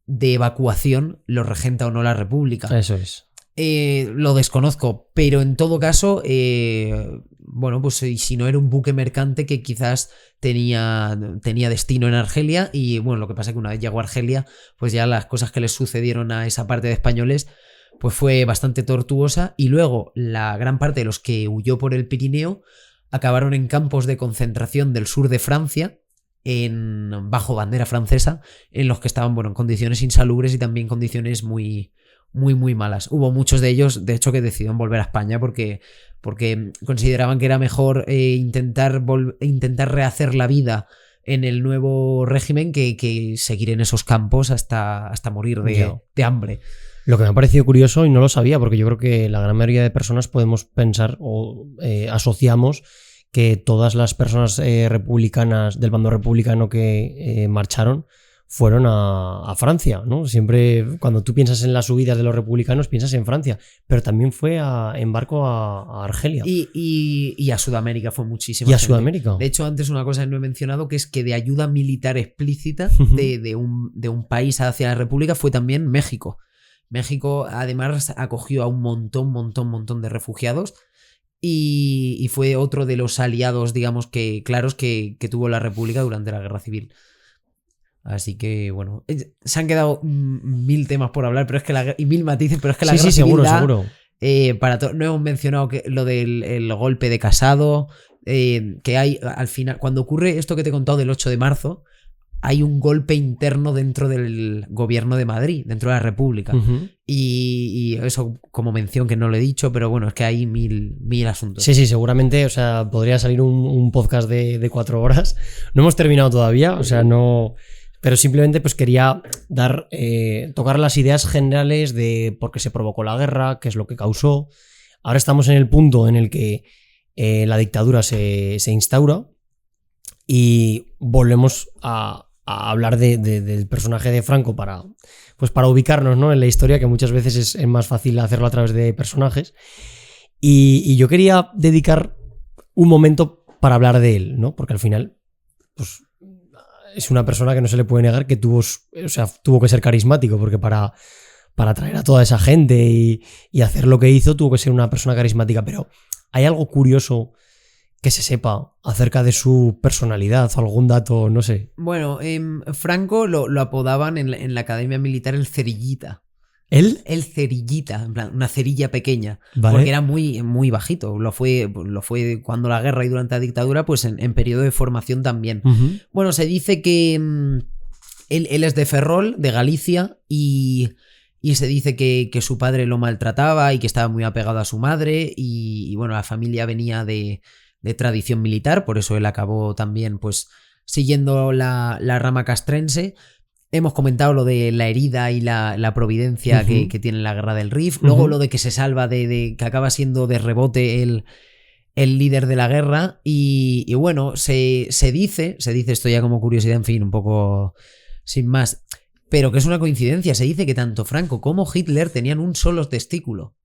de evacuación lo regenta o no la República. Eso es. Lo desconozco, pero en todo caso, bueno, pues si no era un buque mercante que quizás tenía destino en Argelia, y bueno, lo que pasa es que una vez llegó a Argelia, pues ya las cosas que les sucedieron a esa parte de españoles, pues fue bastante tortuosa, y luego la gran parte de los que huyó por el Pirineo acabaron en campos de concentración del sur de Francia, bajo bandera francesa, en los que estaban, bueno, en condiciones insalubres y también condiciones muy malas. Hubo muchos de ellos, de hecho, que decidieron volver a España porque consideraban que era mejor intentar rehacer la vida en el nuevo régimen que seguir en esos campos hasta morir de hambre. Lo que me ha parecido curioso, y no lo sabía, porque yo creo que la gran mayoría de personas podemos pensar o asociamos que todas las personas republicanas del bando republicano que marcharon fueron a Francia, ¿no? Siempre cuando tú piensas en las huidas de los republicanos piensas en Francia, pero también fue en barco a Argelia. Y a Sudamérica fue muchísimo. Y a Sudamérica. De hecho, antes una cosa que no he mencionado, que es que de ayuda militar explícita de un país hacia la República fue también México. México además acogió a un montón de refugiados y fue otro de los aliados, digamos, claros que tuvo la República durante la Guerra Civil. Así que, bueno, se han quedado 1000 temas por hablar, pero es que y 1000 matices, pero es que la Guerra Civil seguro. No hemos mencionado lo del golpe de Casado, que hay al final, cuando ocurre esto que te he contado del 8 de marzo, hay un golpe interno dentro del gobierno de Madrid, dentro de la República. Y eso como mención que no lo he dicho, pero bueno, es que hay mil asuntos. Sí, seguramente, o sea, podría salir un podcast de 4 horas. No hemos terminado todavía, o sea, no... Pero simplemente pues quería tocar las ideas generales de por qué se provocó la guerra, qué es lo que causó. Ahora estamos en el punto en el que la dictadura se instaura y volvemos a hablar del personaje de Franco para ubicarnos, ¿no?, en la historia, que muchas veces es más fácil hacerlo a través de personajes. Y yo quería dedicar un momento para hablar de él, ¿no? Porque al final, pues... es una persona que no se le puede negar que tuvo que ser carismático, porque para atraer a toda esa gente y hacer lo que hizo tuvo que ser una persona carismática. Pero ¿hay algo curioso que se sepa acerca de su personalidad o algún dato, no sé? Bueno, Franco lo apodaban en la academia militar el cerillita. ¿Él? El cerillita, en plan, una cerilla pequeña. Vale. Porque era muy bajito. Lo fue cuando la guerra y durante la dictadura, pues en periodo de formación también. Bueno, se dice que él es de Ferrol, de Galicia, y se dice que su padre lo maltrataba y que estaba muy apegado a su madre. Y bueno, la familia venía de tradición militar, por eso él acabó también pues siguiendo la rama castrense. Hemos comentado lo de la herida y la providencia que tiene la guerra del Rif. Luego lo de que se salva que acaba siendo de rebote el líder de la guerra. Y bueno, se dice, esto ya como curiosidad, en fin, un poco sin más, pero que es una coincidencia. Se dice que tanto Franco como Hitler tenían un solo testículo.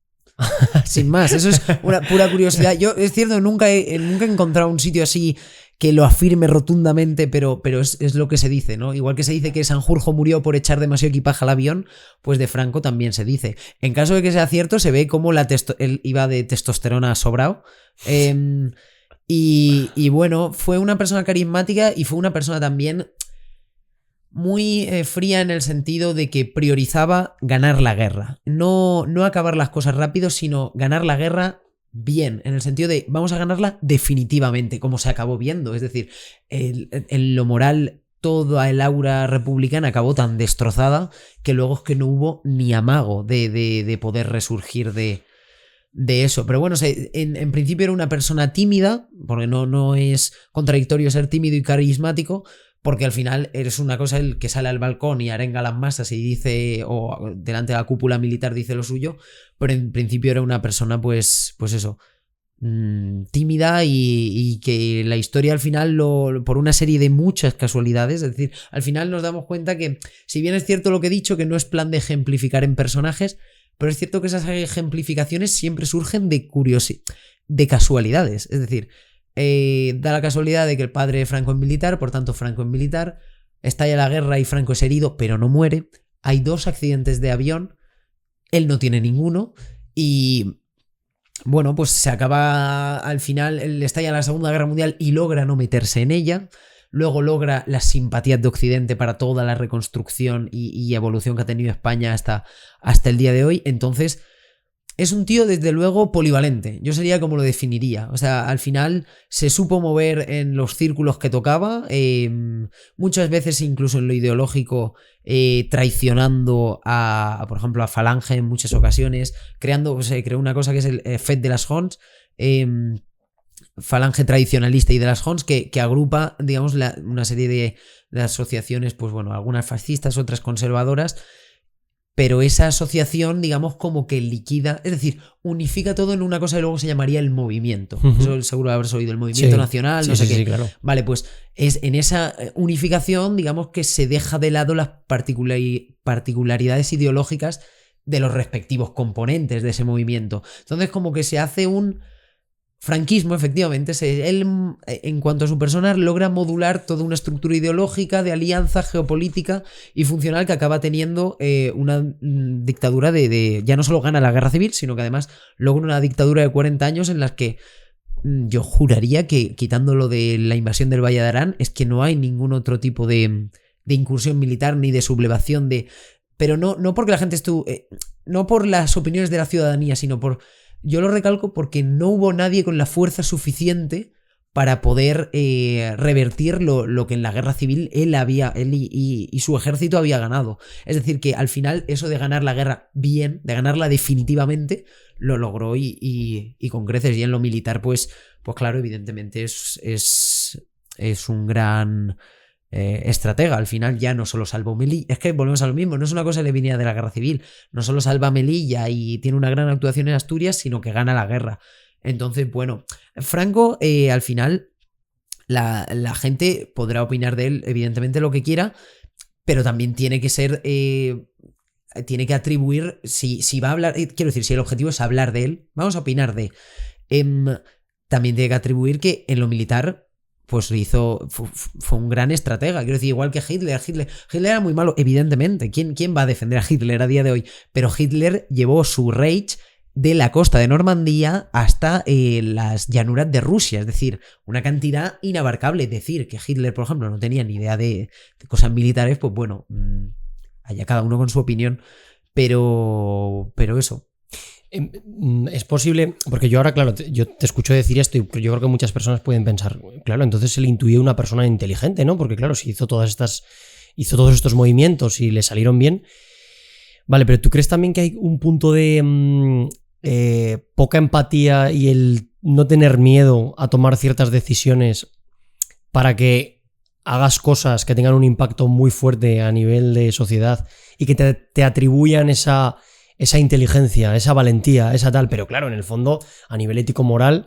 Sin más, eso es una pura curiosidad. Yo, es cierto, nunca he encontrado un sitio así que lo afirme rotundamente, pero es lo que se dice, ¿no? Igual que se dice que Sanjurjo murió por echar demasiado equipaje al avión, pues de Franco también se dice. En caso de que sea cierto, se ve como él iba de testosterona sobrado. Y bueno, fue una persona carismática y fue una persona también muy fría en el sentido de que priorizaba ganar la guerra. No acabar las cosas rápido, sino ganar la guerra bien, en el sentido de vamos a ganarla definitivamente, como se acabó viendo. Es decir, en lo moral, toda el aura republicana acabó tan destrozada que luego es que no hubo ni amago de poder resurgir de de eso. Pero bueno, en principio era una persona tímida, porque no es contradictorio ser tímido y carismático, porque al final eres una cosa el que sale al balcón y arenga a las masas y dice, o delante de la cúpula militar dice lo suyo, pero en principio era una persona pues eso, tímida y que la historia al final, por una serie de muchas casualidades, es decir, al final nos damos cuenta que, si bien es cierto lo que he dicho, que no es plan de ejemplificar en personajes, pero es cierto que esas ejemplificaciones siempre surgen de casualidades, es decir, da la casualidad de que el padre de Franco es militar, por tanto Franco es militar, estalla la guerra y Franco es herido, pero no muere, hay 2 accidentes de avión, él no tiene ninguno, y bueno, pues se acaba al final, él estalla la Segunda Guerra Mundial y logra no meterse en ella, luego logra las simpatías de Occidente para toda la reconstrucción y evolución que ha tenido España hasta el día de hoy. Entonces es un tío desde luego polivalente, yo sería como lo definiría, o sea, al final se supo mover en los círculos que tocaba, muchas veces incluso en lo ideológico, traicionando por ejemplo a Falange en muchas ocasiones, creó una cosa que es el FET de las Hons, Falange tradicionalista y de las Hons, que agrupa, digamos, una serie de asociaciones, pues bueno, algunas fascistas, otras conservadoras, pero esa asociación, digamos, como que liquida, es decir, unifica todo en una cosa que luego se llamaría el movimiento. Eso seguro habrás oído, el movimiento nacional, no sé qué. Sí, claro. Vale, pues es en esa unificación, digamos, que se deja de lado las particularidades ideológicas de los respectivos componentes de ese movimiento. Entonces, como que se hace un franquismo, efectivamente. Él, en cuanto a su persona, logra modular toda una estructura ideológica de alianza geopolítica y funcional que acaba teniendo una dictadura ya no solo gana la guerra civil, sino que además logra una dictadura de 40 años en las que yo juraría que, quitándolo de la invasión del Valle de Arán, es que no hay ningún otro tipo de incursión militar ni de sublevación pero no porque la gente no por las opiniones de la ciudadanía, sino yo lo recalco porque no hubo nadie con la fuerza suficiente para poder revertir lo que en la guerra civil él y su ejército había ganado. Es decir, que al final eso de ganar la guerra bien, de ganarla definitivamente, lo logró y con creces. Y en lo militar, pues claro, evidentemente es un gran estratega. Al final ya no solo salvó Melilla, es que volvemos a lo mismo, no es una cosa que le venía de la guerra civil, no solo salva Melilla y tiene una gran actuación en Asturias, sino que gana la guerra. Entonces, bueno, Franco, al final la gente podrá opinar de él evidentemente lo que quiera, pero también tiene que ser tiene que atribuir, si va a hablar, quiero decir, si el objetivo es hablar de él, vamos a opinar también tiene que atribuir que en lo militar pues fue un gran estratega. Quiero decir, igual que Hitler era muy malo, evidentemente. ¿Quién va a defender a Hitler a día de hoy? Pero Hitler llevó su Reich de la costa de Normandía hasta las llanuras de Rusia, es decir, una cantidad inabarcable. Es decir, que Hitler, por ejemplo, no tenía ni idea de cosas militares, pues bueno, allá cada uno con su opinión, pero eso. Es posible, porque yo ahora, claro, yo te escucho decir esto y yo creo que muchas personas pueden pensar, claro, entonces se le intuye una persona inteligente, ¿no? Porque claro, si hizo todos estos movimientos y le salieron bien. Vale, pero ¿tú crees también que hay un punto de poca empatía y el no tener miedo a tomar ciertas decisiones para que hagas cosas que tengan un impacto muy fuerte a nivel de sociedad y que te atribuyan esa inteligencia, esa valentía, esa tal? Pero claro, en el fondo, a nivel ético-moral,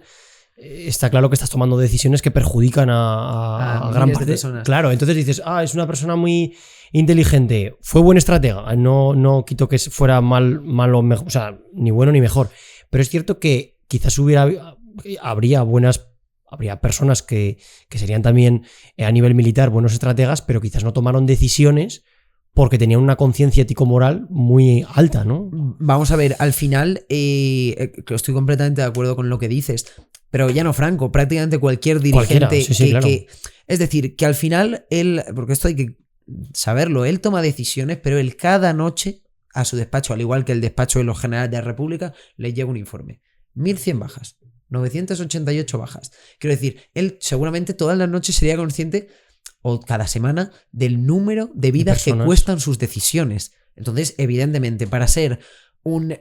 está claro que estás tomando decisiones que perjudican a gran parte de personas. Claro, entonces dices, es una persona muy inteligente, fue buen estratega. No quito que fuera malo, mejor, o sea, ni bueno ni mejor. Pero es cierto que quizás habría personas que serían también a nivel militar buenos estrategas, pero quizás no tomaron decisiones porque tenían una conciencia ético-moral muy alta, ¿no? Vamos a ver, al final, estoy completamente de acuerdo con lo que dices, pero ya no Franco, prácticamente cualquier dirigente claro. es decir, que al final él, porque esto hay que saberlo, él toma decisiones, pero él cada noche a su despacho, al igual que el despacho de los generales de la República, le llega un informe. 1100 bajas, 988 bajas. Quiero decir, él seguramente todas las noches sería consciente, o cada semana, del número de vidas que cuestan sus decisiones. Entonces, evidentemente, para ser un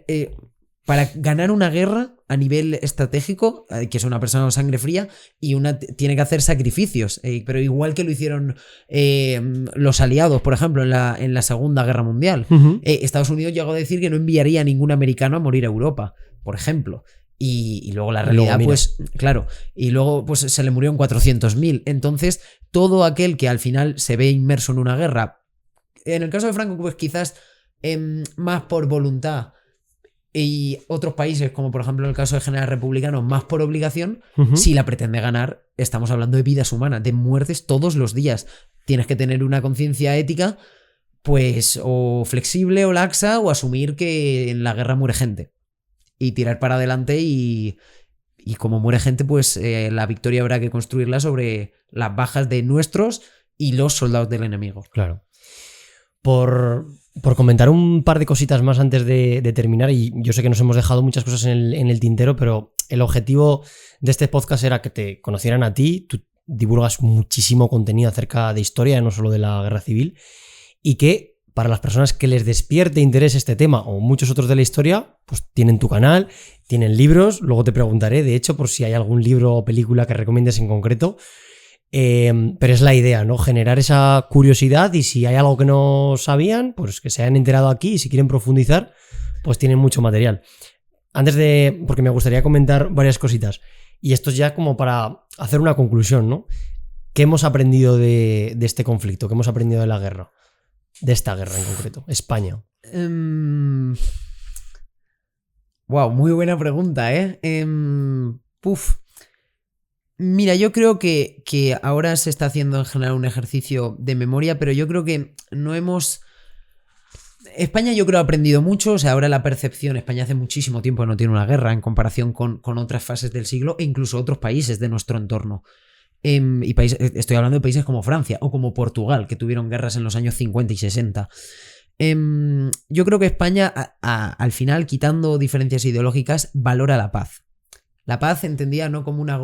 para ganar una guerra a nivel estratégico, que es una persona con sangre fría, y tiene que hacer sacrificios. Pero igual que lo hicieron los aliados, por ejemplo, en la Segunda Guerra Mundial. Estados Unidos llegó a decir que no enviaría a ningún americano a morir a Europa, por ejemplo. Y luego la realidad, pues, claro, y luego pues se le murieron 400.000. Entonces, todo aquel que al final se ve inmerso en una guerra, en el caso de Franco, pues quizás más por voluntad, y otros países, como por ejemplo en el caso de generales republicanos, más por obligación, si la pretende ganar, estamos hablando de vidas humanas, de muertes todos los días. Tienes que tener una conciencia ética, pues, o flexible o laxa, o asumir que en la guerra muere gente. Y tirar para adelante y como muere gente, pues la victoria habrá que construirla sobre las bajas de nuestros y los soldados del enemigo. Claro. Por comentar un par de cositas más antes de terminar, y yo sé que nos hemos dejado muchas cosas en el tintero, pero el objetivo de este podcast era que te conocieran a ti. Tú divulgas muchísimo contenido acerca de historia, no solo de la guerra civil, y que para las personas que les despierte interés este tema o muchos otros de la historia, pues tienen tu canal, tienen libros. Luego te preguntaré, de hecho, por si hay algún libro o película que recomiendes en concreto. Pero es la idea, ¿no? Generar esa curiosidad, y si hay algo que no sabían, pues que se hayan enterado aquí, y si quieren profundizar, pues tienen mucho material. Porque me gustaría comentar varias cositas, y esto es ya como para hacer una conclusión, ¿no? ¿Qué hemos aprendido de este conflicto? ¿Qué hemos aprendido de la guerra? De esta guerra en concreto, España. Wow, muy buena pregunta, ¿eh? Mira, yo creo que ahora se está haciendo en general un ejercicio de memoria, pero yo creo que no hemos... España yo creo ha aprendido mucho, o sea, ahora la percepción, España hace muchísimo tiempo que no tiene una guerra en comparación con otras fases del siglo, e incluso otros países de nuestro entorno. Estoy hablando de países como Francia o como Portugal, que tuvieron guerras en los años 50 y 60. Yo creo que España, al final, quitando diferencias ideológicas, valora la paz. La paz entendida no como una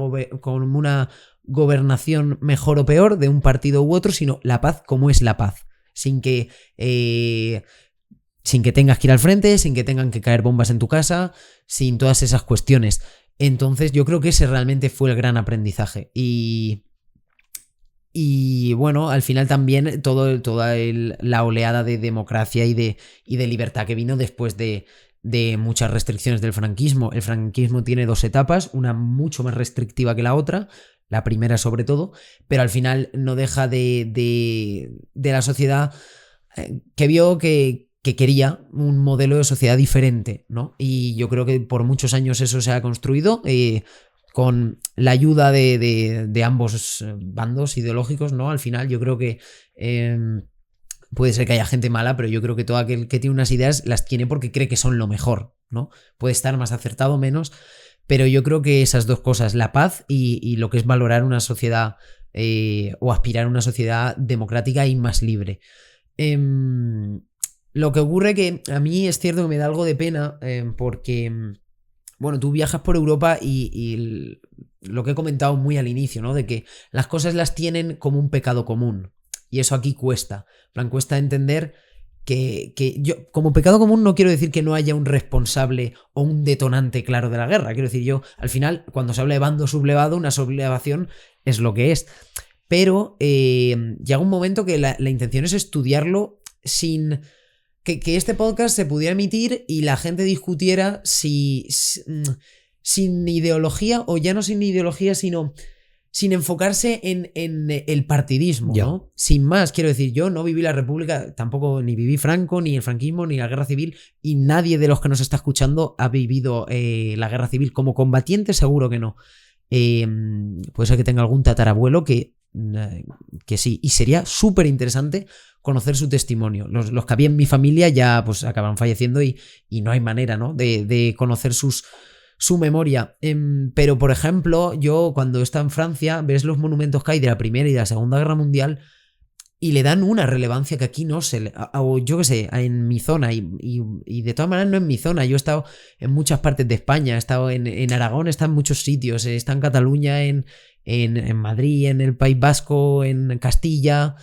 gobernación mejor o peor de un partido u otro, sino la paz como es la paz. Sin que tengas que ir al frente, sin que tengan que caer bombas en tu casa, sin todas esas cuestiones. Entonces yo creo que ese realmente fue el gran aprendizaje. Y bueno, al final también toda la oleada de democracia y de libertad que vino después de muchas restricciones del franquismo. El franquismo tiene dos etapas, una mucho más restrictiva que la otra, la primera sobre todo, pero al final no deja de la sociedad que vio que quería un modelo de sociedad diferente, ¿no? Y yo creo que por muchos años eso se ha construido con la ayuda de ambos bandos ideológicos, ¿no? Al final yo creo que puede ser que haya gente mala, pero yo creo que todo aquel que tiene unas ideas las tiene porque cree que son lo mejor, ¿no? Puede estar más acertado o menos, pero yo creo que esas dos cosas, la paz y lo que es valorar una sociedad o aspirar a una sociedad democrática y más libre. Lo que ocurre que a mí es cierto que me da algo de pena porque, bueno, tú viajas por Europa y lo que he comentado muy al inicio, ¿no? De que las cosas las tienen como un pecado común. Y eso aquí cuesta. Cuesta entender que yo, como pecado común, no quiero decir que no haya un responsable o un detonante claro de la guerra. Quiero decir, yo, al final, cuando se habla de bando sublevado, una sublevación es lo que es. Pero llega un momento que la intención es estudiarlo sin... Que este podcast se pudiera emitir y la gente discutiera sin ideología, o ya no sin ideología, sino... sin enfocarse en el partidismo, ¿no? Sin más, quiero decir, yo no viví la República, tampoco ni viví Franco, ni el franquismo, ni la Guerra Civil, y nadie de los que nos está escuchando ha vivido la Guerra Civil como combatiente, seguro que no. Puede ser que tenga algún tatarabuelo que sí, y sería súper interesante conocer su testimonio. Los que había en mi familia ya pues acaban falleciendo y no hay manera, ¿no? de conocer su memoria. Pero, por ejemplo, yo cuando estaba en Francia, ves los monumentos que hay de la Primera y de la Segunda Guerra Mundial y le dan una relevancia que aquí no se le... O yo qué sé, en mi zona, y de todas maneras no en mi zona. Yo he estado en muchas partes de España, he estado en Aragón, he estado en muchos sitios, he estado en Cataluña, en Madrid, en el País Vasco, en Castilla...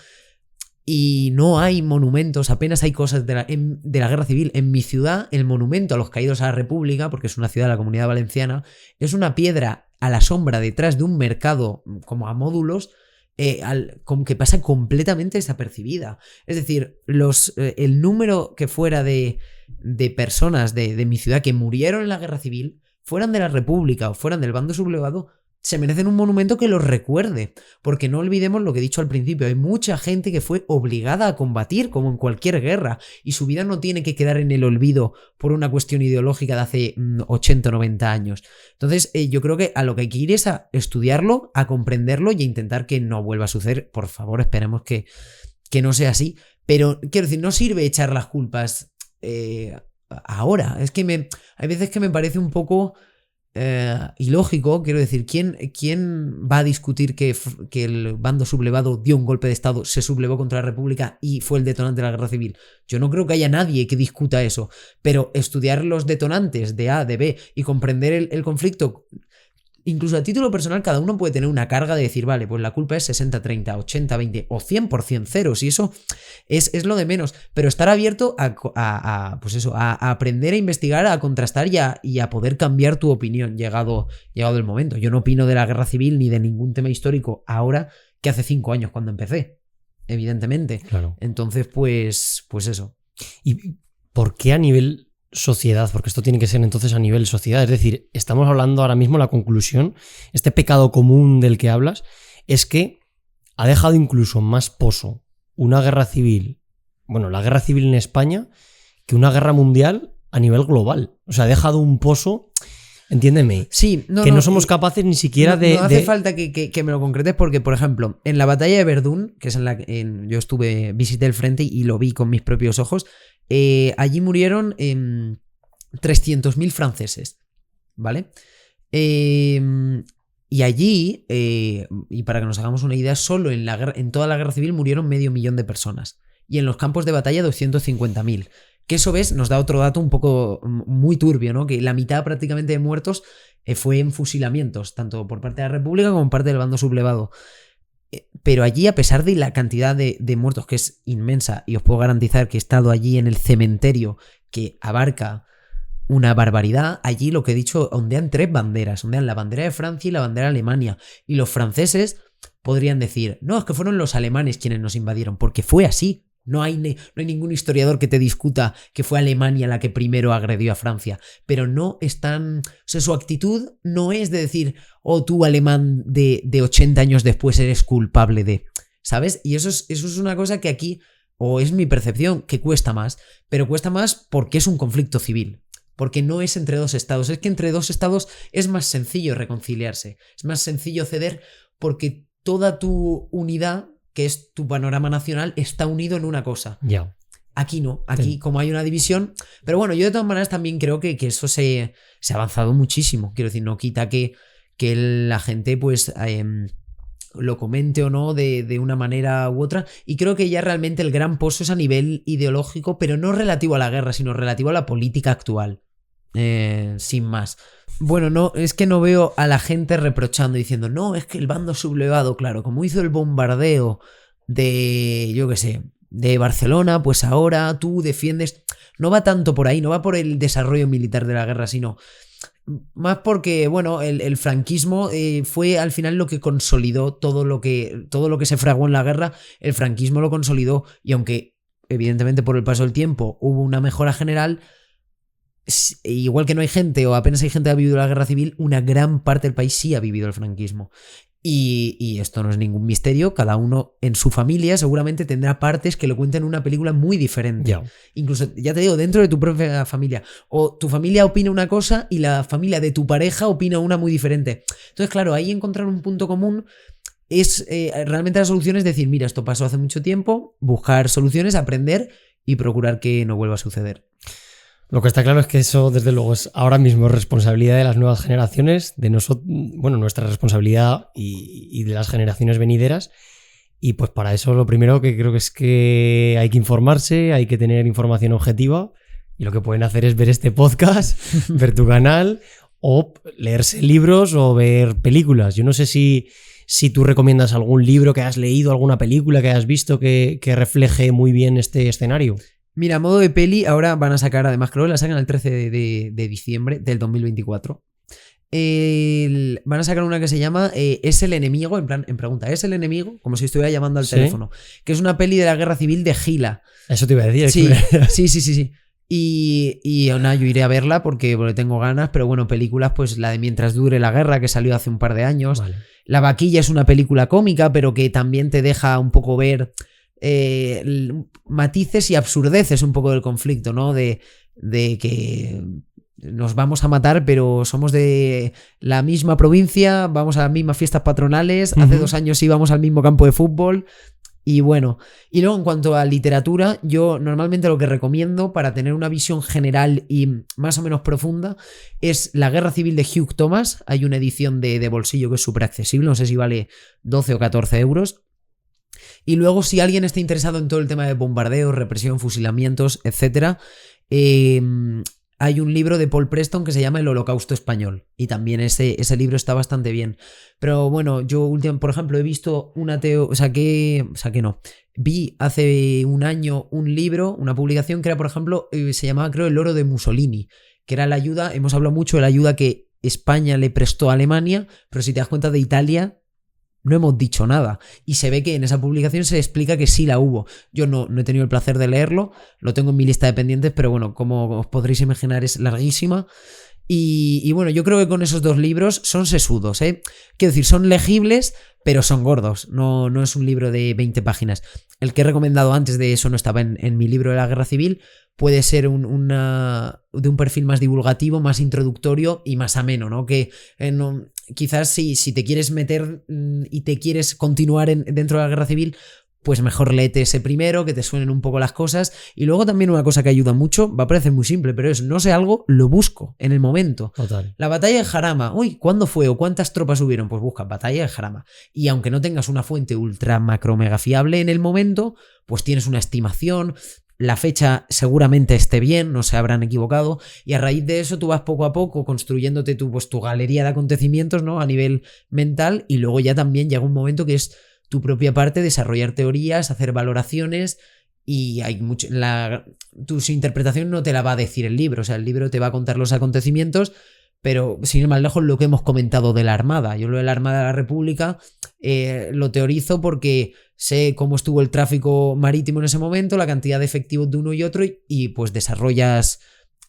y no hay monumentos, apenas hay cosas de la guerra civil. En mi ciudad, el monumento a los caídos a la República, porque es una ciudad de la Comunidad Valenciana, es una piedra a la sombra detrás de un mercado como a módulos, que pasa completamente desapercibida. Es decir, el número que fuera de personas de mi ciudad que murieron en la guerra civil, fueran de la República o fueran del bando sublevado, se merecen un monumento que los recuerde, porque no olvidemos lo que he dicho al principio, hay mucha gente que fue obligada a combatir como en cualquier guerra y su vida no tiene que quedar en el olvido por una cuestión ideológica de hace 80 o 90 años. Entonces yo creo que a lo que hay que ir es a estudiarlo, a comprenderlo y a intentar que no vuelva a suceder. Por favor, esperemos que no sea así, pero quiero decir, no sirve echar las culpas ahora, es que hay veces que me parece un poco... ilógico, quiero decir, ¿quién va a discutir que el bando sublevado dio un golpe de estado, se sublevó contra la República y fue el detonante de la guerra civil? Yo no creo que haya nadie que discuta eso, pero estudiar los detonantes de A, de B y comprender el conflicto, incluso a título personal, cada uno puede tener una carga de decir, vale, pues la culpa es 60-30, 80-20 o 100% cero, si eso es lo de menos, pero estar abierto pues eso, a aprender, a investigar, a contrastar y a poder cambiar tu opinión llegado el momento. Yo no opino de la guerra civil ni de ningún tema histórico ahora que hace 5 años cuando empecé, evidentemente. Claro. Entonces, pues eso. ¿Y por qué a nivel sociedad? Porque esto tiene que ser entonces a nivel sociedad. Es decir, estamos hablando ahora mismo, la conclusión, este pecado común del que hablas, es que ha dejado incluso más pozo una guerra civil, bueno, la guerra civil en España, que una guerra mundial a nivel global. O sea, ha dejado un pozo, entiéndeme, sí, no somos capaces ni siquiera no hace falta que me lo concretes porque, por ejemplo, en la batalla de Verdún, que es yo visité el frente y lo vi con mis propios ojos, allí murieron 300.000 franceses, ¿vale? Y allí, y para que nos hagamos una idea, solo en toda la guerra civil murieron 500.000 de personas. Y en los campos de batalla 250.000. Que eso, ves, nos da otro dato un poco muy turbio, ¿no? Que la mitad prácticamente de muertos fue en fusilamientos, tanto por parte de la República como por parte del bando sublevado. Pero allí, a pesar de la cantidad de muertos, que es inmensa, y os puedo garantizar que he estado allí en el cementerio que abarca una barbaridad, allí lo que he dicho, ondean 3 banderas, ondean la bandera de Francia y la bandera de Alemania, y los franceses podrían decir, no, es que fueron los alemanes quienes nos invadieron, porque fue así. No hay ningún historiador que te discuta que fue Alemania la que primero agredió a Francia, pero no están... O sea, su actitud no es de decir, oh, tú alemán de 80 años después eres culpable de... ¿Sabes? Y eso es una cosa que aquí, o es mi percepción, que cuesta más, pero cuesta más porque es un conflicto civil, porque no es entre 2 estados, es que entre 2 estados es más sencillo reconciliarse, es más sencillo ceder porque toda tu unidad, que es tu panorama nacional, está unido en una cosa. Ya. Aquí no, aquí como hay una división, pero bueno, yo de todas maneras también creo que eso se ha avanzado muchísimo, quiero decir, no quita que la gente pues lo comente o no de una manera u otra, y creo que ya realmente el gran pozo es a nivel ideológico, pero no relativo a la guerra, sino relativo a la política actual, sin más. Bueno, no, es que no veo a la gente reprochando, diciendo, no, es que el bando sublevado, claro, como hizo el bombardeo de, yo qué sé, de Barcelona, pues ahora tú defiendes... No va tanto por ahí, no va por el desarrollo militar de la guerra, sino más porque, bueno, el franquismo fue al final lo que consolidó todo lo que se fraguó en la guerra, el franquismo lo consolidó, y aunque evidentemente por el paso del tiempo hubo una mejora general, igual que no hay gente o apenas hay gente que ha vivido la guerra civil, una gran parte del país sí ha vivido el franquismo. Y esto no es ningún misterio, cada uno en su familia seguramente tendrá partes que lo cuenten en una película muy diferente. Yeah. Incluso, ya te digo, dentro de tu propia familia. O tu familia opina una cosa y la familia de tu pareja opina una muy diferente. Entonces, claro, ahí encontrar un punto común es realmente la solución es decir, mira, esto pasó hace mucho tiempo, buscar soluciones, aprender y procurar que no vuelva a suceder. Lo que está claro es que eso, desde luego, es ahora mismo responsabilidad de las nuevas generaciones, de nosotros, bueno, nuestra responsabilidad y de las generaciones venideras. Y pues para eso lo primero que creo que es que hay que informarse, hay que tener información objetiva, y lo que pueden hacer es ver este podcast, ver tu canal o leerse libros o ver películas. Yo no sé si si tú recomiendas algún libro que has leído, alguna película que hayas visto que refleje muy bien este escenario. Mira, a modo de peli, ahora van a sacar, además creo que la sacan el 13 de diciembre del 2024. Van a sacar una que se llama Es el enemigo, en pregunta, ¿es el enemigo? Como si estuviera llamando al teléfono. Que es una peli de la guerra civil de Gila. Eso te iba a decir. Sí. Y nada, yo iré a verla porque tengo ganas, pero bueno, películas, pues la de Mientras dure la guerra, que salió hace un par de años. Vale. La vaquilla es una película cómica, pero que también te deja un poco ver matices y absurdeces un poco del conflicto, ¿no? De que nos vamos a matar, pero somos de la misma provincia, vamos a las mismas fiestas patronales, hace 2 años íbamos al mismo campo de fútbol. Y bueno, y luego en cuanto a literatura, yo normalmente lo que recomiendo para tener una visión general y más o menos profunda es La Guerra Civil de Hugh Thomas. Hay una edición de bolsillo que es súper accesible, no sé si vale 12 o 14 euros. Y luego, si alguien está interesado en todo el tema de bombardeos, represión, fusilamientos, etc., hay un libro de Paul Preston que se llama El Holocausto Español. Y también ese libro está bastante bien. Pero bueno, yo por ejemplo he visto vi hace un año un libro, una publicación que era, por ejemplo, se llamaba creo El oro de Mussolini, que era la ayuda, hemos hablado mucho de la ayuda que España le prestó a Alemania, pero si te das cuenta de Italia no hemos dicho nada. Y se ve que en esa publicación se explica que sí la hubo. Yo no he tenido el placer de leerlo, lo tengo en mi lista de pendientes, pero bueno, como os podréis imaginar es larguísima. Y bueno, yo creo que con esos 2 libros son sesudos, ¿eh? Quiero decir, son legibles, pero son gordos. No es un libro de 20 páginas. El que he recomendado antes de eso no estaba en mi libro de la Guerra Civil. Puede ser de un perfil más divulgativo, más introductorio y más ameno, ¿no? Que quizás si te quieres meter y te quieres continuar dentro de la Guerra Civil, pues mejor léete ese primero, que te suenen un poco las cosas. Y luego también una cosa que ayuda mucho, va a parecer muy simple, pero es, no sé algo, lo busco en el momento. Total. La batalla de Jarama, ¿cuándo fue o cuántas tropas hubieron? Pues busca batalla de Jarama. Y aunque no tengas una fuente ultra macro mega fiable en el momento, pues tienes una estimación. La fecha seguramente esté bien, no se habrán equivocado, y a raíz de eso tú vas poco a poco construyéndote tu galería de acontecimientos, ¿no? A nivel mental, y luego ya también llega un momento que es tu propia parte, desarrollar teorías, hacer valoraciones, y hay mucho. Tu interpretación no te la va a decir el libro, o sea, el libro te va a contar los acontecimientos, pero sin ir más lejos, lo que hemos comentado de la Armada. Yo lo de la Armada de la República lo teorizo porque sé cómo estuvo el tráfico marítimo en ese momento, la cantidad de efectivos de uno y otro, y pues desarrollas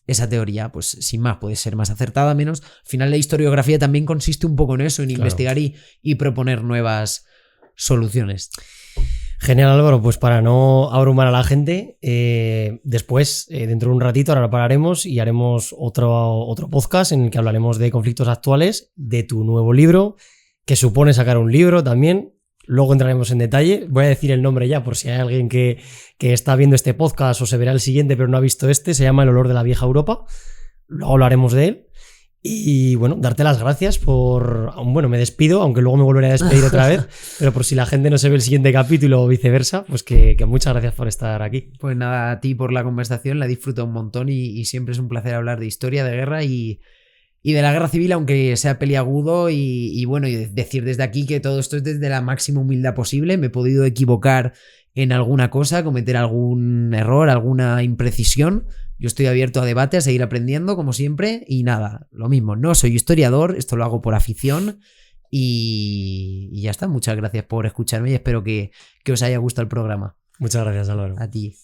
esa teoría, pues sin más, puede ser más acertada, menos. Al final la historiografía también consiste un poco en eso, en investigar y proponer nuevas soluciones. Genial, Álvaro, pues para no abrumar a la gente, después, dentro de un ratito, ahora pararemos y haremos otro podcast en el que hablaremos de conflictos actuales, de tu nuevo libro, que supone sacar un libro también. Luego entraremos en detalle. Voy a decir el nombre ya por si hay alguien que está viendo este podcast o se verá el siguiente pero no ha visto este. Se llama El olor de la vieja Europa. Luego hablaremos de él. Y bueno, darte las gracias por... Bueno, me despido, aunque luego me volveré a despedir otra vez, pero por si la gente no se ve el siguiente capítulo o viceversa, pues que muchas gracias por estar aquí. Pues nada, a ti por la conversación, la disfruto un montón y siempre es un placer hablar de historia, de guerra y de la guerra civil, aunque sea peliagudo y bueno, y decir desde aquí que todo esto es desde la máxima humildad posible. Me he podido equivocar en alguna cosa, cometer algún error, alguna imprecisión. Yo estoy abierto a debate, a seguir aprendiendo, como siempre, y nada, lo mismo, no soy historiador, esto lo hago por afición y ya está. Muchas gracias por escucharme y espero que os haya gustado el programa. Muchas gracias, Álvaro. A ti.